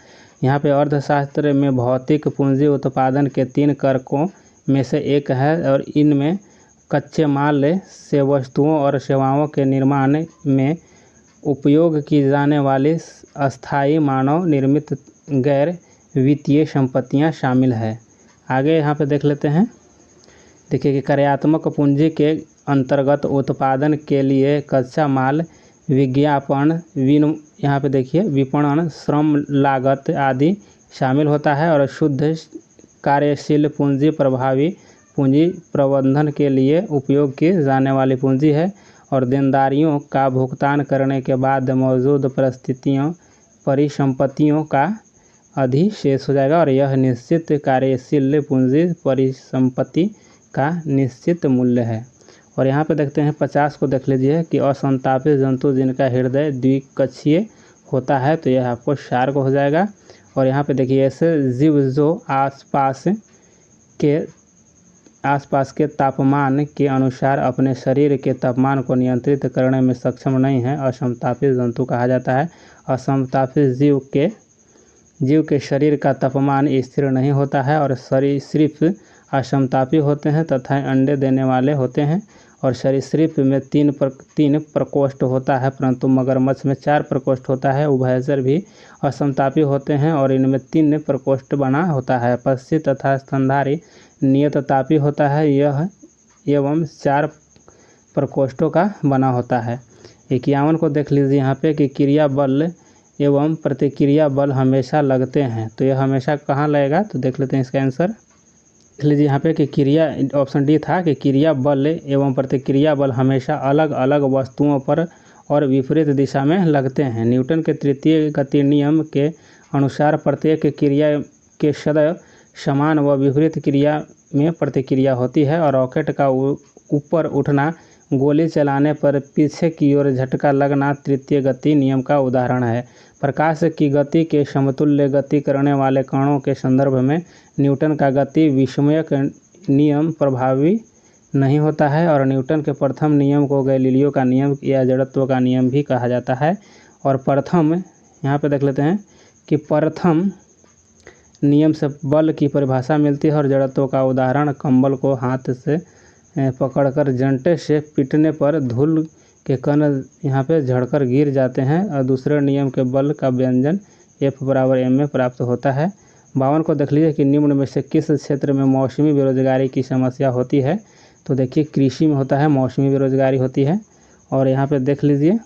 यहाँ पे अर्थशास्त्र में भौतिक पूंजी उत्पादन के 3 कारकों में से एक है, और इनमें कच्चे माल से वस्तुओं और सेवाओं के निर्माण में उपयोग की जाने वाली अस्थायी मानव निर्मित गैर वित्तीय संपत्तियां शामिल है। आगे यहाँ पे देख लेते हैं। देखिए कि कार्यात्मक पूंजी के अंतर्गत उत्पादन के लिए कच्चा माल, विज्ञापन, यहाँ पे देखिए विपणन, श्रम लागत आदि शामिल होता है। और शुद्ध कार्यशील पूंजी प्रभावी पूंजी प्रबंधन के लिए उपयोग की जाने वाली पूंजी है और देनदारियों का भुगतान करने के बाद मौजूद परिसंपत्तियों का अधिशेष हो जाएगा और यह निश्चित कार्यशील पूंजी परिसंपत्ति का निश्चित मूल्य है। और यहाँ पे देखते हैं 50 को देख लीजिए कि असंतापित जंतु जिनका हृदय द्विकक्षीय होता है, तो यह आपको शार्क हो जाएगा। और यहाँ पे देखिए ऐसे जीव जो आसपास के तापमान के अनुसार अपने शरीर के तापमान को नियंत्रित करने में सक्षम नहीं है, असंतापित जंतु कहा जाता है। असंतापित जीव के शरीर का तापमान स्थिर नहीं होता है और सरीसृप असंतापी होते हैं तथा अंडे देने वाले होते हैं। और सरीसृप में 3 प्रकोष्ठ होता है, परंतु मगरमच्छ में 4 प्रकोष्ठ होता है। उभयचर भी असंतापी होते हैं और इनमें 3 प्रकोष्ठ बना होता है। पक्षी तथा स्तनधारी नियततापी होता है, यह एवं 4 प्रकोष्ठों का बना होता है। 51 को देख लीजिए यहाँ पे कि क्रिया बल एवं प्रतिक्रिया बल हमेशा लगते हैं, तो यह हमेशा कहाँ लगेगा, तो देख लेते हैं इसका आंसर। देख लीजिए यहाँ पे कि क्रिया, ऑप्शन डी था कि क्रिया बल एवं प्रतिक्रिया बल हमेशा अलग अलग वस्तुओं पर और विपरीत दिशा में लगते हैं। न्यूटन के तृतीय गति नियम के अनुसार प्रत्येक क्रिया के सदैव समान व विपरीत क्रिया में प्रतिक्रिया होती है। और रॉकेट का ऊपर उठना, गोली चलाने पर पीछे की ओर झटका लगना तृतीय गति नियम का उदाहरण है। प्रकाश की गति के समतुल्य गति करने वाले कणों के संदर्भ में न्यूटन का गति विस्मयक नियम प्रभावी नहीं होता है। और न्यूटन के प्रथम नियम को गैलीलियो का नियम या जड़त्व का नियम भी कहा जाता है। और प्रथम, यहाँ पे देख लेते हैं कि प्रथम नियम से बल की परिभाषा मिलती है और जड़त्व का उदाहरण कंबल को हाथ से पकड़कर जंटे से पीटने पर धूल के कण यहाँ पे झड़कर गिर जाते हैं। और दूसरे नियम के बल का व्यंजन F बराबर m में प्राप्त होता है। 52 को देख लीजिए कि निम्न में से किस क्षेत्र में मौसमी बेरोजगारी की समस्या होती है, तो देखिए कृषि में होता है, मौसमी बेरोजगारी होती है। और यहाँ पे देख लीजिए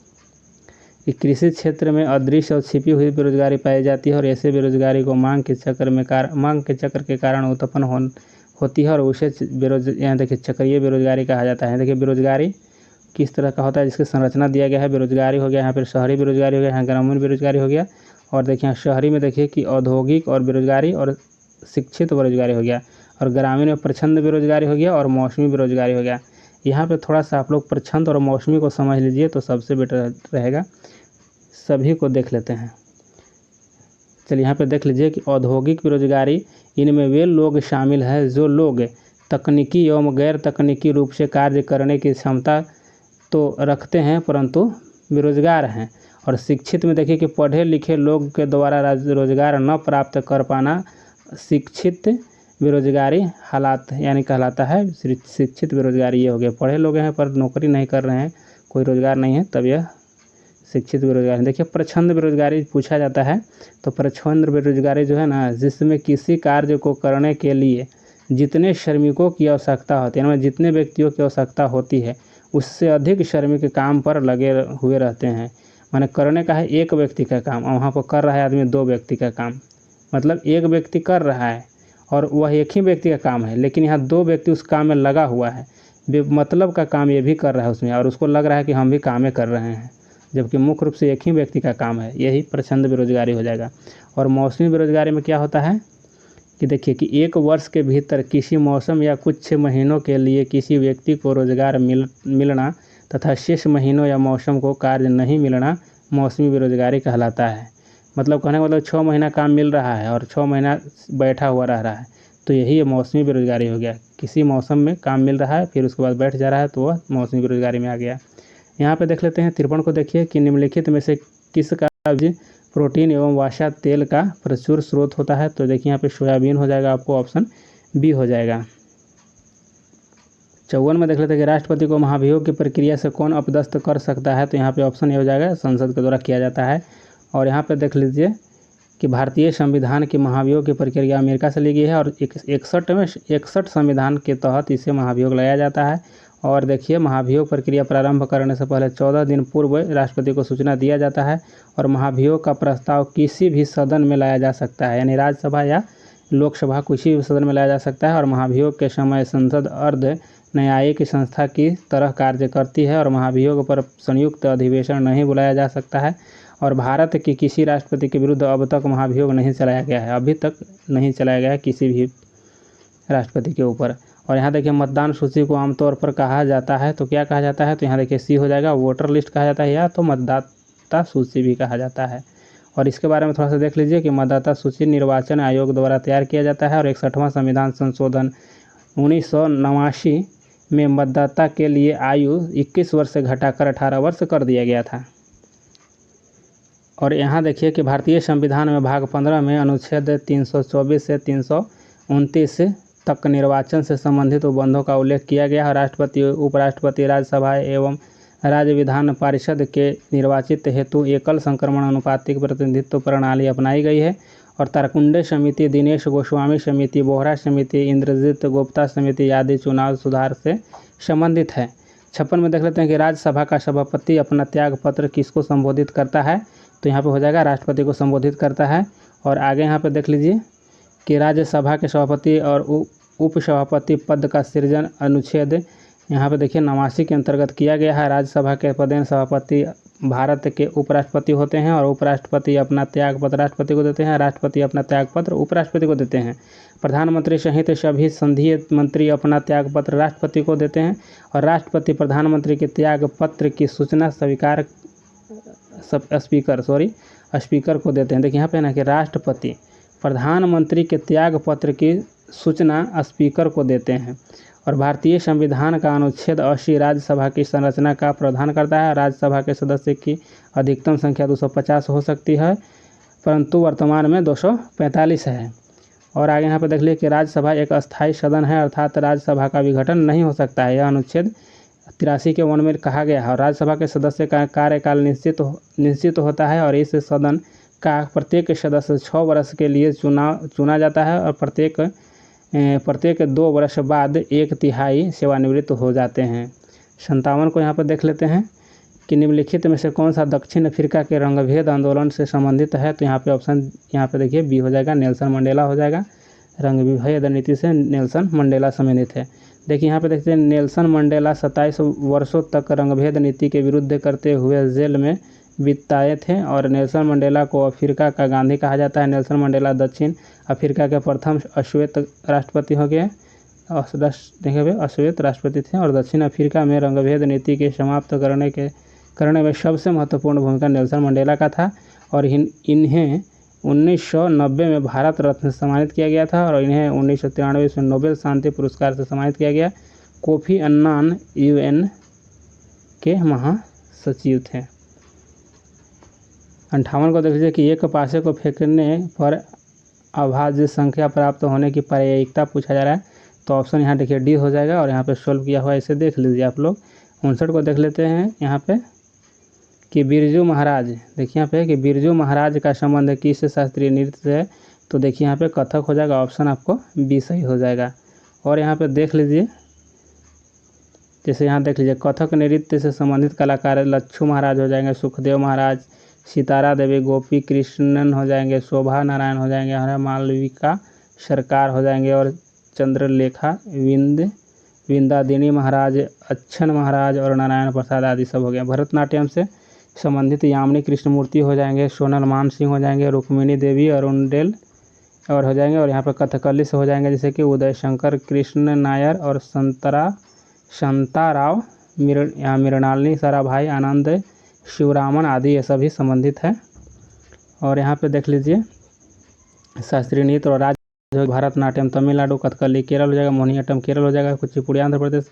कि कृषि क्षेत्र में अदृश्य और छिपी हुई बेरोजगारी पाई जाती है और ऐसे बेरोजगारी को मांग के चक्र के कारण उत्पन्न होती है और उसे यहाँ देखिए चक्रीय बेरोजगारी कहा जाता है। देखिए बेरोजगारी किस तरह का होता है, जिसकी संरचना दिया गया है। बेरोजगारी हो गया यहाँ पर शहरी बेरोजगारी हो गया, यहाँ ग्रामीण बेरोजगारी हो गया। और देखिए शहरी में देखिए कि औद्योगिक और बेरोजगारी और शिक्षित बेरोजगारी हो गया। और ग्रामीण में प्रच्छन्न बेरोजगारी हो गया और मौसमी बेरोजगारी हो गया। यहाँ पे थोड़ा सा आप लोग प्रच्छन्न और मौसमी को समझ लीजिए तो सबसे बेटर रहेगा। सभी को देख लेते हैं। चलिए यहाँ पे देख लीजिए कि औद्योगिक बेरोजगारी, इनमें वे लोग शामिल हैं जो लोग तकनीकी एवं गैर तकनीकी रूप से कार्य करने की क्षमता तो रखते हैं परंतु बेरोजगार हैं। और शिक्षित में देखिए कि पढ़े लिखे लोग के द्वारा रोजगार न प्राप्त कर पाना शिक्षित बेरोजगारी हालात यानी कहलाता है। शिक्षित बेरोजगारी ये हो गया, पढ़े लोग हैं पर नौकरी नहीं कर रहे हैं, कोई रोजगार नहीं है, तब यह शिक्षित बेरोजगारी। देखिए प्रच्छन्न बेरोजगारी पूछा जाता है, तो प्रच्छन्न बेरोजगारी जो है ना, जिसमें किसी कार्य को करने के लिए जितने श्रमिकों की आवश्यकता होती है, यानी जितने व्यक्तियों की आवश्यकता होती है उससे अधिक श्रमिक काम पर लगे हुए रहते हैं। माने करने का है एक व्यक्ति का काम और वहाँ पर कर रहा है आदमी 2 व्यक्ति का काम। मतलब एक व्यक्ति कर रहा है और वह एक ही व्यक्ति का काम है, लेकिन यहाँ 2 व्यक्ति उस काम में लगा हुआ है। मतलब का काम ये भी कर रहा है उसमें और उसको लग रहा है कि हम भी कामें कर रहे हैं, जबकि मुख्य रूप से एक ही व्यक्ति का काम है। यही प्रच्छन्न बेरोजगारी हो जाएगा। और मौसमी बेरोजगारी में क्या होता है कि देखिए कि 1 वर्ष के भीतर किसी मौसम या कुछ महीनों के लिए किसी व्यक्ति को रोजगार मिलना तथा शेष महीनों या मौसम को कार्य नहीं मिलना मौसमी बेरोजगारी कहलाता है। मतलब कहने का मतलब 6 महीना काम मिल रहा है और 6 महीना बैठा हुआ रह रहा है, तो यही मौसमी बेरोजगारी हो गया। किसी मौसम में काम मिल रहा है फिर उसके बाद बैठ जा रहा है, तो वह मौसमी बेरोजगारी में आ गया। यहाँ पे देख लेते हैं 53 को देखिए कि निम्नलिखित में से किसका प्रोटीन एवं वसा तेल का प्रचुर स्रोत होता है, तो देखिए यहाँ पे सोयाबीन हो जाएगा, आपको ऑप्शन बी हो जाएगा। 54 में देख लेते हैं कि राष्ट्रपति को महाभियोग की प्रक्रिया से कौन अपदस्थ कर सकता है, तो यहाँ पे ऑप्शन ए हो जाएगा, संसद के द्वारा किया जाता है। और यहाँ पे देख लीजिए कि भारतीय संविधान की महाभियोग की प्रक्रिया अमेरिका से ली गई है और 61 संविधान के तहत इसे महाभियोग लाया जाता है। और देखिए, महाभियोग प्रक्रिया प्रारंभ करने से पहले 14 दिन पूर्व राष्ट्रपति को सूचना दिया जाता है और महाभियोग का प्रस्ताव किसी भी सदन में लाया जा सकता है, यानी राज्यसभा या लोकसभा किसी भी सदन में लाया जा सकता है। और महाभियोग के समय संसद अर्ध न्यायिक संस्था की तरह कार्य करती है और महाभियोग पर संयुक्त अधिवेशन नहीं बुलाया जा सकता है। और भारत के किसी राष्ट्रपति के विरुद्ध अब तक महाभियोग नहीं चलाया गया है, अभी तक नहीं चलाया गया है किसी भी राष्ट्रपति के ऊपर। और यहाँ देखिए, मतदान सूची को आमतौर पर कहा जाता है, तो क्या कहा जाता है, तो यहाँ देखिए सी हो जाएगा, वोटर लिस्ट कहा जाता है या तो मतदाता सूची भी कहा जाता है। और इसके बारे में थोड़ा सा देख लीजिए कि मतदाता सूची निर्वाचन आयोग द्वारा तैयार किया जाता है और 61वां संविधान संशोधन 1989 में मतदाता के लिए आयु 21 वर्ष से घटाकर 18 वर्ष कर दिया गया था। और यहाँ देखिए कि भारतीय संविधान में भाग 15 में अनुच्छेद 324 से 329 तक निर्वाचन से संबंधित उपबंधों का उल्लेख किया गया है। राष्ट्रपति, उपराष्ट्रपति, राज्यसभा एवं राज्य विधान परिषद के निर्वाचित हेतु एकल संक्रमण अनुपातिक प्रतिनिधित्व प्रणाली अपनाई गई है। और तारकुंडे समिति, दिनेश गोस्वामी समिति, बोहरा समिति, इंद्रजीत गुप्ता समिति आदि चुनाव सुधार से संबंधित है। 56 में देख लेते हैं कि राज्यसभा का सभापति अपना त्याग पत्र किसको संबोधित करता है, तो यहाँ पे हो जाएगा राष्ट्रपति को संबोधित करता है। और आगे यहाँ पे देख लीजिए कि राज्यसभा के सभापति और उपसभापति पद का सृजन अनुच्छेद यहाँ पे देखिए 89 के अंतर्गत किया गया है। राज्यसभा के पदेन सभापति भारत के उपराष्ट्रपति होते हैं और उपराष्ट्रपति अपना त्यागपत्र राष्ट्रपति को देते हैं, राष्ट्रपति अपना त्यागपत्र उपराष्ट्रपति को देते हैं। प्रधानमंत्री सहित सभी संघीय मंत्री अपना त्यागपत्र राष्ट्रपति को देते हैं और राष्ट्रपति प्रधानमंत्री के त्यागपत्र की सूचना स्पीकर को देते हैं। देखिए यहाँ पे ना कि राष्ट्रपति प्रधानमंत्री के त्यागपत्र की सूचना स्पीकर को देते हैं। और भारतीय संविधान का अनुच्छेद 80 राज्यसभा की संरचना का प्रावधान करता है। राज्यसभा के सदस्य की अधिकतम संख्या 250 हो सकती है, परंतु वर्तमान में 245 है। और आगे यहाँ पर देख लीजिए कि राज्यसभा एक अस्थायी सदन है, अर्थात राज्यसभा का विघटन नहीं हो सकता है। यह अनुच्छेद 83 के 1 में कहा गया है। और राज्यसभा के सदस्य का कार्यकाल निश्चित होता है और इस सदन का प्रत्येक सदस्य 6 वर्ष के लिए चुना जाता है और प्रत्येक 2 वर्ष बाद 1/3 सेवानिवृत्त हो जाते हैं। 57 को यहाँ पर देख लेते हैं कि निम्नलिखित में से कौन सा दक्षिण अफ्रीका के रंगभेद आंदोलन से संबंधित है, तो यहाँ पे ऑप्शन यहाँ पे देखिए बी हो जाएगा, नेल्सन मंडेला हो जाएगा। रंगभेद नीति से नेल्सन मंडेला संबंधित है। देखिए यहाँ पे देखते हैं नेल्सन मंडेला 27 वर्षों तक रंगभेद नीति के विरुद्ध करते हुए जेल में बिताए थे और नेल्सन मंडेला को अफ्रीका का गांधी कहा जाता है। नेल्सन मंडेला दक्षिण अफ्रीका के प्रथम अश्वेत राष्ट्रपति हो गए, अश्वेत राष्ट्रपति थे। और दक्षिण अफ्रीका में रंगभेद नीति के समाप्त करने में सबसे महत्वपूर्ण भूमिका नेल्सन मंडेला का था और इन्हें 1990 में भारत रत्न से सम्मानित किया गया था और इन्हें 1993 में नोबेल शांति पुरस्कार से सम्मानित किया गया। कोफी अन्नान UN के महासचिव थे। 58 को देख लीजिए कि एक पासे को फेंकने पर अभाज्य संख्या प्राप्त होने की प्रायिकता पूछा जा रहा है, तो ऑप्शन यहाँ देखिए डी हो जाएगा और यहाँ पे सोल्व किया हुआ है, इसे देख लीजिए आप लोग। 59 को देख लेते हैं यहाँ पे कि बिरजू महाराज, देखिए यहाँ पे कि बिरजू महाराज का संबंध किस शास्त्रीय नृत्य से है, तो देखिए यहाँ पे कथक हो जाएगा, ऑप्शन आपको बी सही हो जाएगा। और यहाँ पे देख लीजिए, जैसे यहाँ देख लीजिए कथक नृत्य से संबंधित कलाकार लच्छू महाराज हो जाएंगे, सुखदेव महाराज, सितारा देवी, गोपी कृष्णन हो जाएंगे, शोभा नारायण हो जाएंगे, हरा मालविका सरकार हो जाएंगे और चंद्रलेखा विंदादिनी महाराज, अच्छन महाराज और नारायण प्रसाद आदि सब हो गए। भरतनाट्यम से संबंधित यामिनी कृष्णमूर्ति हो जाएंगे, सोनल मान सिंह हो जाएंगे, रुक्मिणी देवी अरुणडेल और हो जाएंगे। और यहाँ पर कथकली से हो जाएंगे जैसे कि उदय शंकर कृष्ण नायर और शांताराव मृणालिनी साराभाई, आनंद शिवरामन आदि ये सभी संबंधित है। और यहाँ पे देख लीजिए शास्त्रीय नृत्य और राज्य भरतनाट्यम तमिलनाडु, कथकली केरल हो जाएगा, मोहिनीअट्टम केरल हो जाएगा, कुचिपुड़ी आंध्र प्रदेश,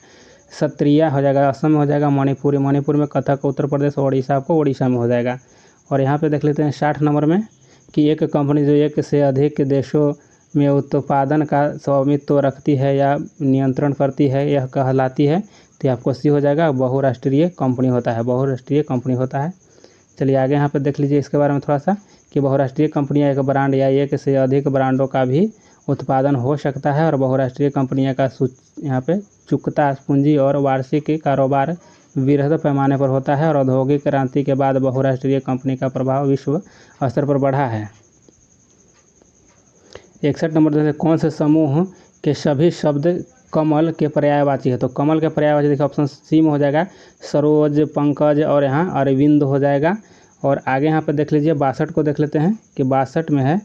सत्रिया हो जाएगा, असम में हो जाएगा, मणिपुर में, कथक उत्तर प्रदेश, ओडिशा आपको ओडिशा में हो जाएगा। और यहाँ पे देख लेते हैं 60 नंबर में कि एक कंपनी जो एक से अधिक देशों में उत्पादन का स्वामित्व रखती है या नियंत्रण करती है, यह कहलाती है, तो आपको सी हो जाएगा, बहुराष्ट्रीय कंपनी होता है, बहुराष्ट्रीय कंपनी होता है। चलिए आगे यहाँ पर देख लीजिए इसके बारे में थोड़ा सा कि बहुराष्ट्रीय कंपनियां एक ब्रांड या एक से अधिक ब्रांडों का भी उत्पादन हो सकता है। और बहुराष्ट्रीय कंपनियां का यहाँ पे चुकता पूंजी और वार्षिक कारोबार वृहद पैमाने पर होता है। और औद्योगिक क्रांति के बाद बहुराष्ट्रीय कंपनी का प्रभाव विश्व स्तर पर बढ़ा है। 61 नंबर कौन से समूह के सभी शब्द कमल के पर्यायवाची है? तो कमल के पर्यायवाची देखिए ऑप्शन सी में हो जाएगा सरोज, पंकज और यहाँ अरविंद हो जाएगा। और आगे यहाँ पे देख लीजिए 62 को देख लेते हैं कि 62 में है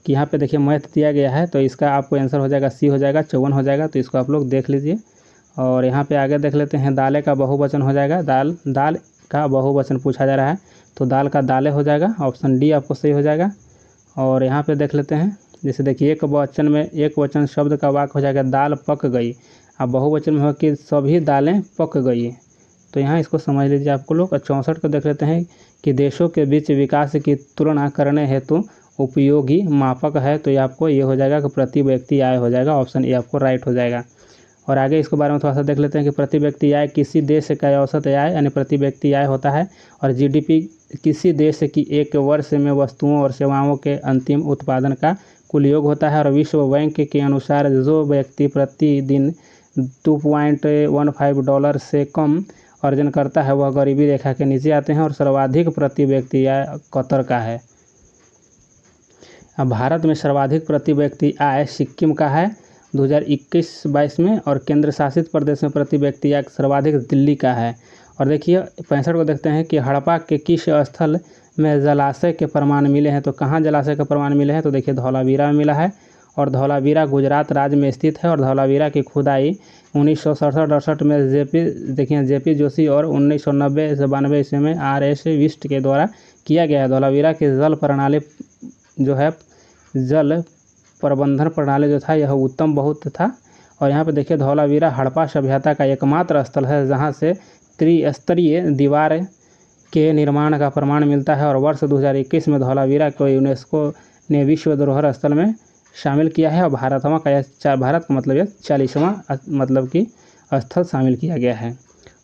कि यहाँ पे देखिए मैथ दिया गया है, तो इसका आपको आंसर हो जाएगा सी हो जाएगा, 54 हो जाएगा। तो इसको आप लोग देख लीजिए। और यहाँ पे आगे देख लेते हैं दाले का बहुवचन हो जाएगा, दाल का बहुवचन पूछा जा रहा है तो दाल का दाले हो जाएगा, ऑप्शन डी आपको सही हो जाएगा। और यहाँ पे देख लेते हैं जैसे देखिए एक वचन शब्द का वाक्य हो जाएगा दाल पक गई। अब बहुवचन में हो कि सभी दालें पक गई, तो यहाँ इसको समझ लीजिए आपको लोग। 64 को देख लेते हैं कि देशों के बीच विकास की तुलना करने हेतु उपयोगी मापक है, तो ये आपको ये हो जाएगा कि प्रति व्यक्ति आय हो जाएगा, ऑप्शन ए आपको राइट हो जाएगा। और आगे इसके बारे में थोड़ा सा देख लेते हैं कि प्रति व्यक्ति आय किसी देश का औसत आय यानी प्रति व्यक्ति आय होता है। और जीडीपी किसी देश की एक वर्ष में वस्तुओं और सेवाओं के अंतिम उत्पादन का कुल योग होता है। और विश्व बैंक के अनुसार जो व्यक्ति प्रतिदिन $2.15 से कम अर्जन करता है वह गरीबी रेखा के नीचे आते हैं। और सर्वाधिक प्रति व्यक्ति आय कतर का है। अब भारत में सर्वाधिक प्रति व्यक्ति आय सिक्किम का है 2021-22 में। और केंद्र शासित प्रदेश में प्रति व्यक्ति आय सर्वाधिक दिल्ली का है। और देखिए 65 को देखते हैं कि हड़प्पा के किस स्थल में जलाशय के प्रमाण मिले हैं? तो कहाँ जलाशय के प्रमाण मिले हैं? तो देखिए धौलावीरा में मिला है। और धौलावीरा गुजरात राज्य में स्थित है। और धौलावीरा की खुदाई 1967-68 में जेपी जोशी और 1990 से 92 ईस्वी में RS विस्ट के द्वारा किया गया है। धौलावीरा की जल प्रणाली जो है जल प्रबंधन प्रणाली जो था यह उत्तम बहुत था। और यहाँ पे देखिए धौलावीरा हड़प्पा सभ्यता का एकमात्र स्थल है जहाँ से त्रिस्तरीय दीवार के निर्माण का प्रमाण मिलता है। और वर्ष 2021 में धौलावीरा को यूनेस्को ने विश्व धरोहर स्थल में शामिल किया है। और भारत का मतलब यह 40वां मतलब कि स्थल शामिल किया गया है।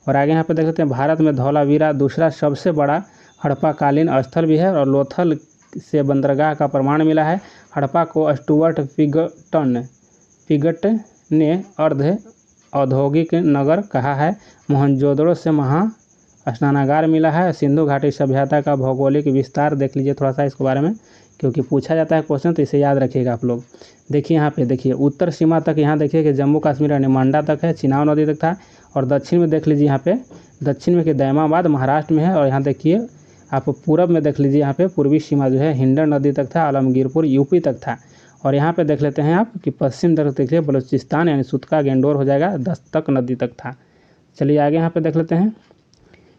और आगे यहाँ पे देख सकते हैं भारत में धौलावीरा दूसरा सबसे बड़ा हड़प्पाकालीन स्थल भी है। और लोथल से बंदरगाह का प्रमाण मिला है। हड़प्पा को स्टुअर्ट पिगट ने अर्ध औद्योगिक नगर कहा है। मोहनजोदड़ो से महा स्नानागार मिला है। सिंधु घाटी सभ्यता का भौगोलिक विस्तार देख लीजिए थोड़ा सा इसके बारे में, क्योंकि पूछा जाता है क्वेश्चन, तो इसे याद रखिएगा आप लोग। देखिए यहाँ पे देखिए उत्तर सीमा तक यहाँ देखिए कि जम्मू कश्मीर यानी मंडा तक है, चिनाब नदी तक था। और दक्षिण में देख लीजिए यहाँ पे दक्षिण में कि दैमाबाद महाराष्ट्र में है। और यहाँ देखिए आप पूरब में देख लीजिए यहाँ पे पूर्वी सीमा जो है हिंडन नदी तक था, आलमगीरपुर यूपी तक था। और यहाँ पे देख लेते हैं आप कि पश्चिम तरफ देखिए बलूचिस्तान यानी सुतका गेंडोर हो जाएगा, दस्तक नदी तक था। चलिए आगे यहाँ पे देख लेते हैं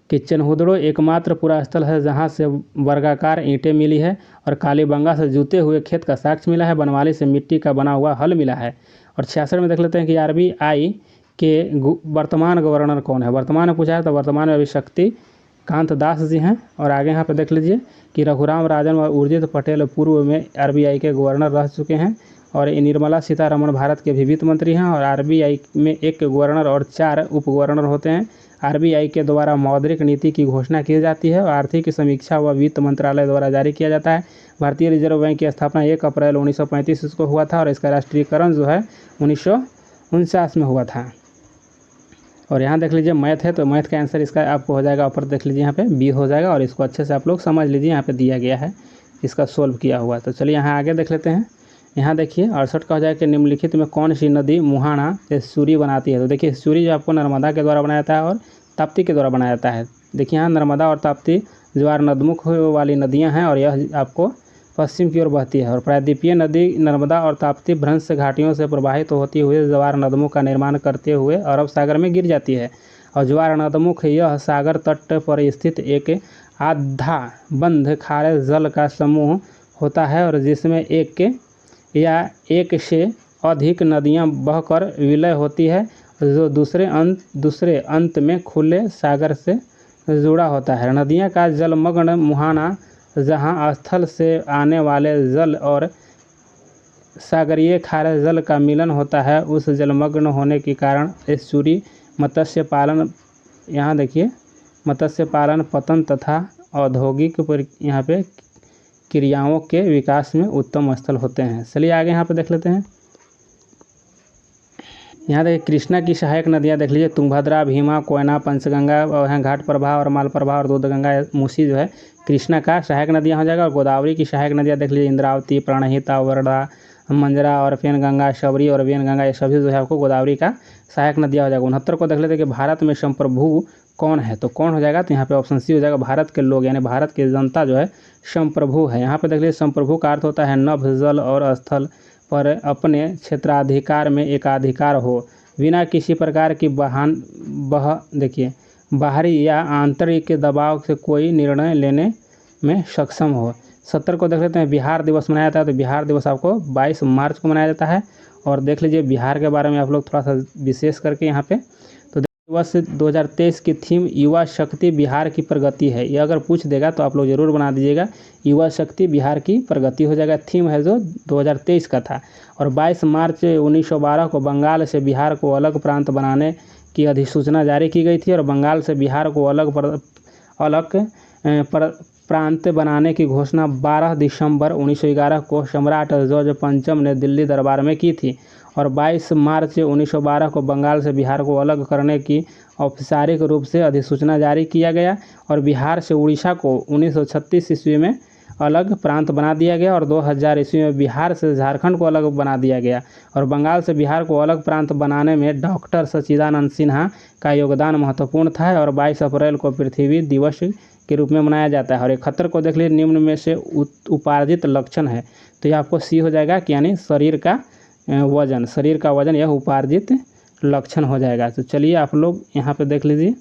कि चनहुदड़ो एकमात्र पूरा स्थल है जहाँ से वर्गाकार ईंटें मिली है। और कालीबंगा से जुते हुए खेत का साक्ष्य मिला है। बनवाली से मिट्टी का बना हुआ हल मिला है। और 66 में देख लेते हैं कि RBI के वर्तमान गवर्नर कौन है? वर्तमान में पूछा है तो वर्तमान में अभी शक्तिकांत दास जी हैं। और आगे यहाँ पे देख लीजिए कि रघुराम राजन और उर्जित पटेल पूर्व में RBI के गवर्नर रह चुके हैं। और निर्मला सीतारमण भारत के भी वित्त मंत्री हैं। और RBI में एक गवर्नर और 4 उप गवर्नर होते हैं। RBI के द्वारा मौद्रिक नीति की घोषणा की जाती है। और आर्थिक समीक्षा व वित्त मंत्रालय द्वारा जारी किया जाता है। भारतीय रिजर्व बैंक की स्थापना 1 अप्रैल 1935 को हुआ था। और इसका राष्ट्रीयकरण जो है 1949 में हुआ था। और यहाँ देख लीजिए मैथ है, तो मैथ का आंसर इसका आपको हो जाएगा ऊपर देख लीजिए यहाँ पे बी हो जाएगा। और इसको अच्छे से आप लोग समझ लीजिए, यहाँ पे दिया गया है इसका सोल्व किया हुआ। तो चलिए यहाँ आगे देख लेते हैं। यहाँ देखिए 68 का हो जाएगा कि निम्नलिखित में कौन सी नदी मुहाना से सूरी बनाती है? तो देखिए सूरी जो आपको नर्मदा के द्वारा बनाया जाता है और ताप्ती के द्वारा बनाया जाता है। देखिए यहाँ नर्मदा और ताप्ती ज्वार नदमुख वाली नदियाँ हैं। और यह आपको पश्चिम की ओर बहती है। और प्रायद्वीपीय नदी नर्मदा और ताप्ती भ्रंश घाटियों से प्रवाहित होती हुए ज्वार नदमुख का निर्माण करते हुए अरब सागर में गिर जाती है। और ज्वार नदमुख यह सागर तट पर स्थित एक आधा बंद खारे जल का समूह होता है। और जिसमें एक या एक से अधिक नदियां बहकर विलय होती है, जो दूसरे अंत में खुले सागर से जुड़ा होता है। नदियां का जलमग्न मुहाना जहां स्थल से आने वाले जल और सागरीय खारे जल का मिलन होता है, उस जलमग्न होने के कारण एस्चुरी मत्स्य पालन, यहाँ देखिए मत्स्य पालन, पतन तथा औद्योगिक पर यहाँ पे क्रियाओं के विकास में उत्तम स्थल होते हैं। चलिए आगे यहाँ पे देख लेते हैं। यहाँ देखिए कृष्णा की सहायक नदियाँ देख लीजिए, तुंगभद्रा, भीमा, कोयना, पंचगंगा और यहाँ घाट प्रभा और मालप्रभा और दूधगंगा, मूसी जो है कृष्णा का सहायक नदियाँ हो जाएगा। और गोदावरी की सहायक नदियाँ देख लीजिए, इंद्रावती, प्राणहिता, वरदा, मंजरा और फेनगंगा, शबरी और वेनगंगा, ये सभी जो है आपको गोदावरी का सहायक नदियाँ हो जाएगा। 69 को देख लेते हैं कि भारत में संप्रभु कौन है, तो कौन हो जाएगा, तो यहाँ पे ऑप्शन सी हो जाएगा, भारत के लोग यानी भारत की जनता जो है संप्रभु है। यहाँ पे देख लीजिए संप्रभु का अर्थ होता है नभ, जल और स्थल पर अपने क्षेत्राधिकार में एकाधिकार हो, बिना किसी प्रकार की देखिए बाहरी या आंतरिक दबाव से कोई निर्णय लेने में सक्षम हो। 70 को देख लेते हैं, बिहार दिवस मनाया जाता है, तो बिहार दिवस आपको 22 मार्च को मनाया जाता है। और देख लीजिए बिहार के बारे में आप लोग थोड़ा सा विशेष करके यहाँ पे, तो दिवस 2023 की थीम युवा शक्ति बिहार की प्रगति है। ये अगर पूछ देगा तो आप लोग ज़रूर बना दीजिएगा, युवा शक्ति बिहार की प्रगति हो जाएगा, थीम है जो 2023 का था। और 22 मार्च 1912 को बंगाल से बिहार को अलग प्रांत बनाने की अधिसूचना जारी की गई थी और बंगाल से बिहार को अलग प्रांत बनाने की घोषणा 12 दिसंबर 1911 को सम्राट जॉर्ज पंचम ने दिल्ली दरबार में की थी। और 22 मार्च 1912 को बंगाल से बिहार को अलग करने की औपचारिक रूप से अधिसूचना जारी किया गया और बिहार से उड़ीसा को 1936 ईस्वी में अलग प्रांत बना दिया गया और 2000 ईस्वी में बिहार से झारखंड को अलग बना दिया गया। और बंगाल से बिहार को अलग प्रांत बनाने में डॉक्टर सच्चिदानंद सिन्हा का योगदान महत्वपूर्ण था और 22 अप्रैल को पृथ्वी दिवस के रूप में मनाया जाता है। और 71 को देख लीजिए, निम्न में से उपार्जित लक्षण है, तो ये आपको सी हो जाएगा कि यानी शरीर का वजन यह उपार्जित लक्षण हो जाएगा। तो चलिए आप लोग यहाँ पे देख लीजिए।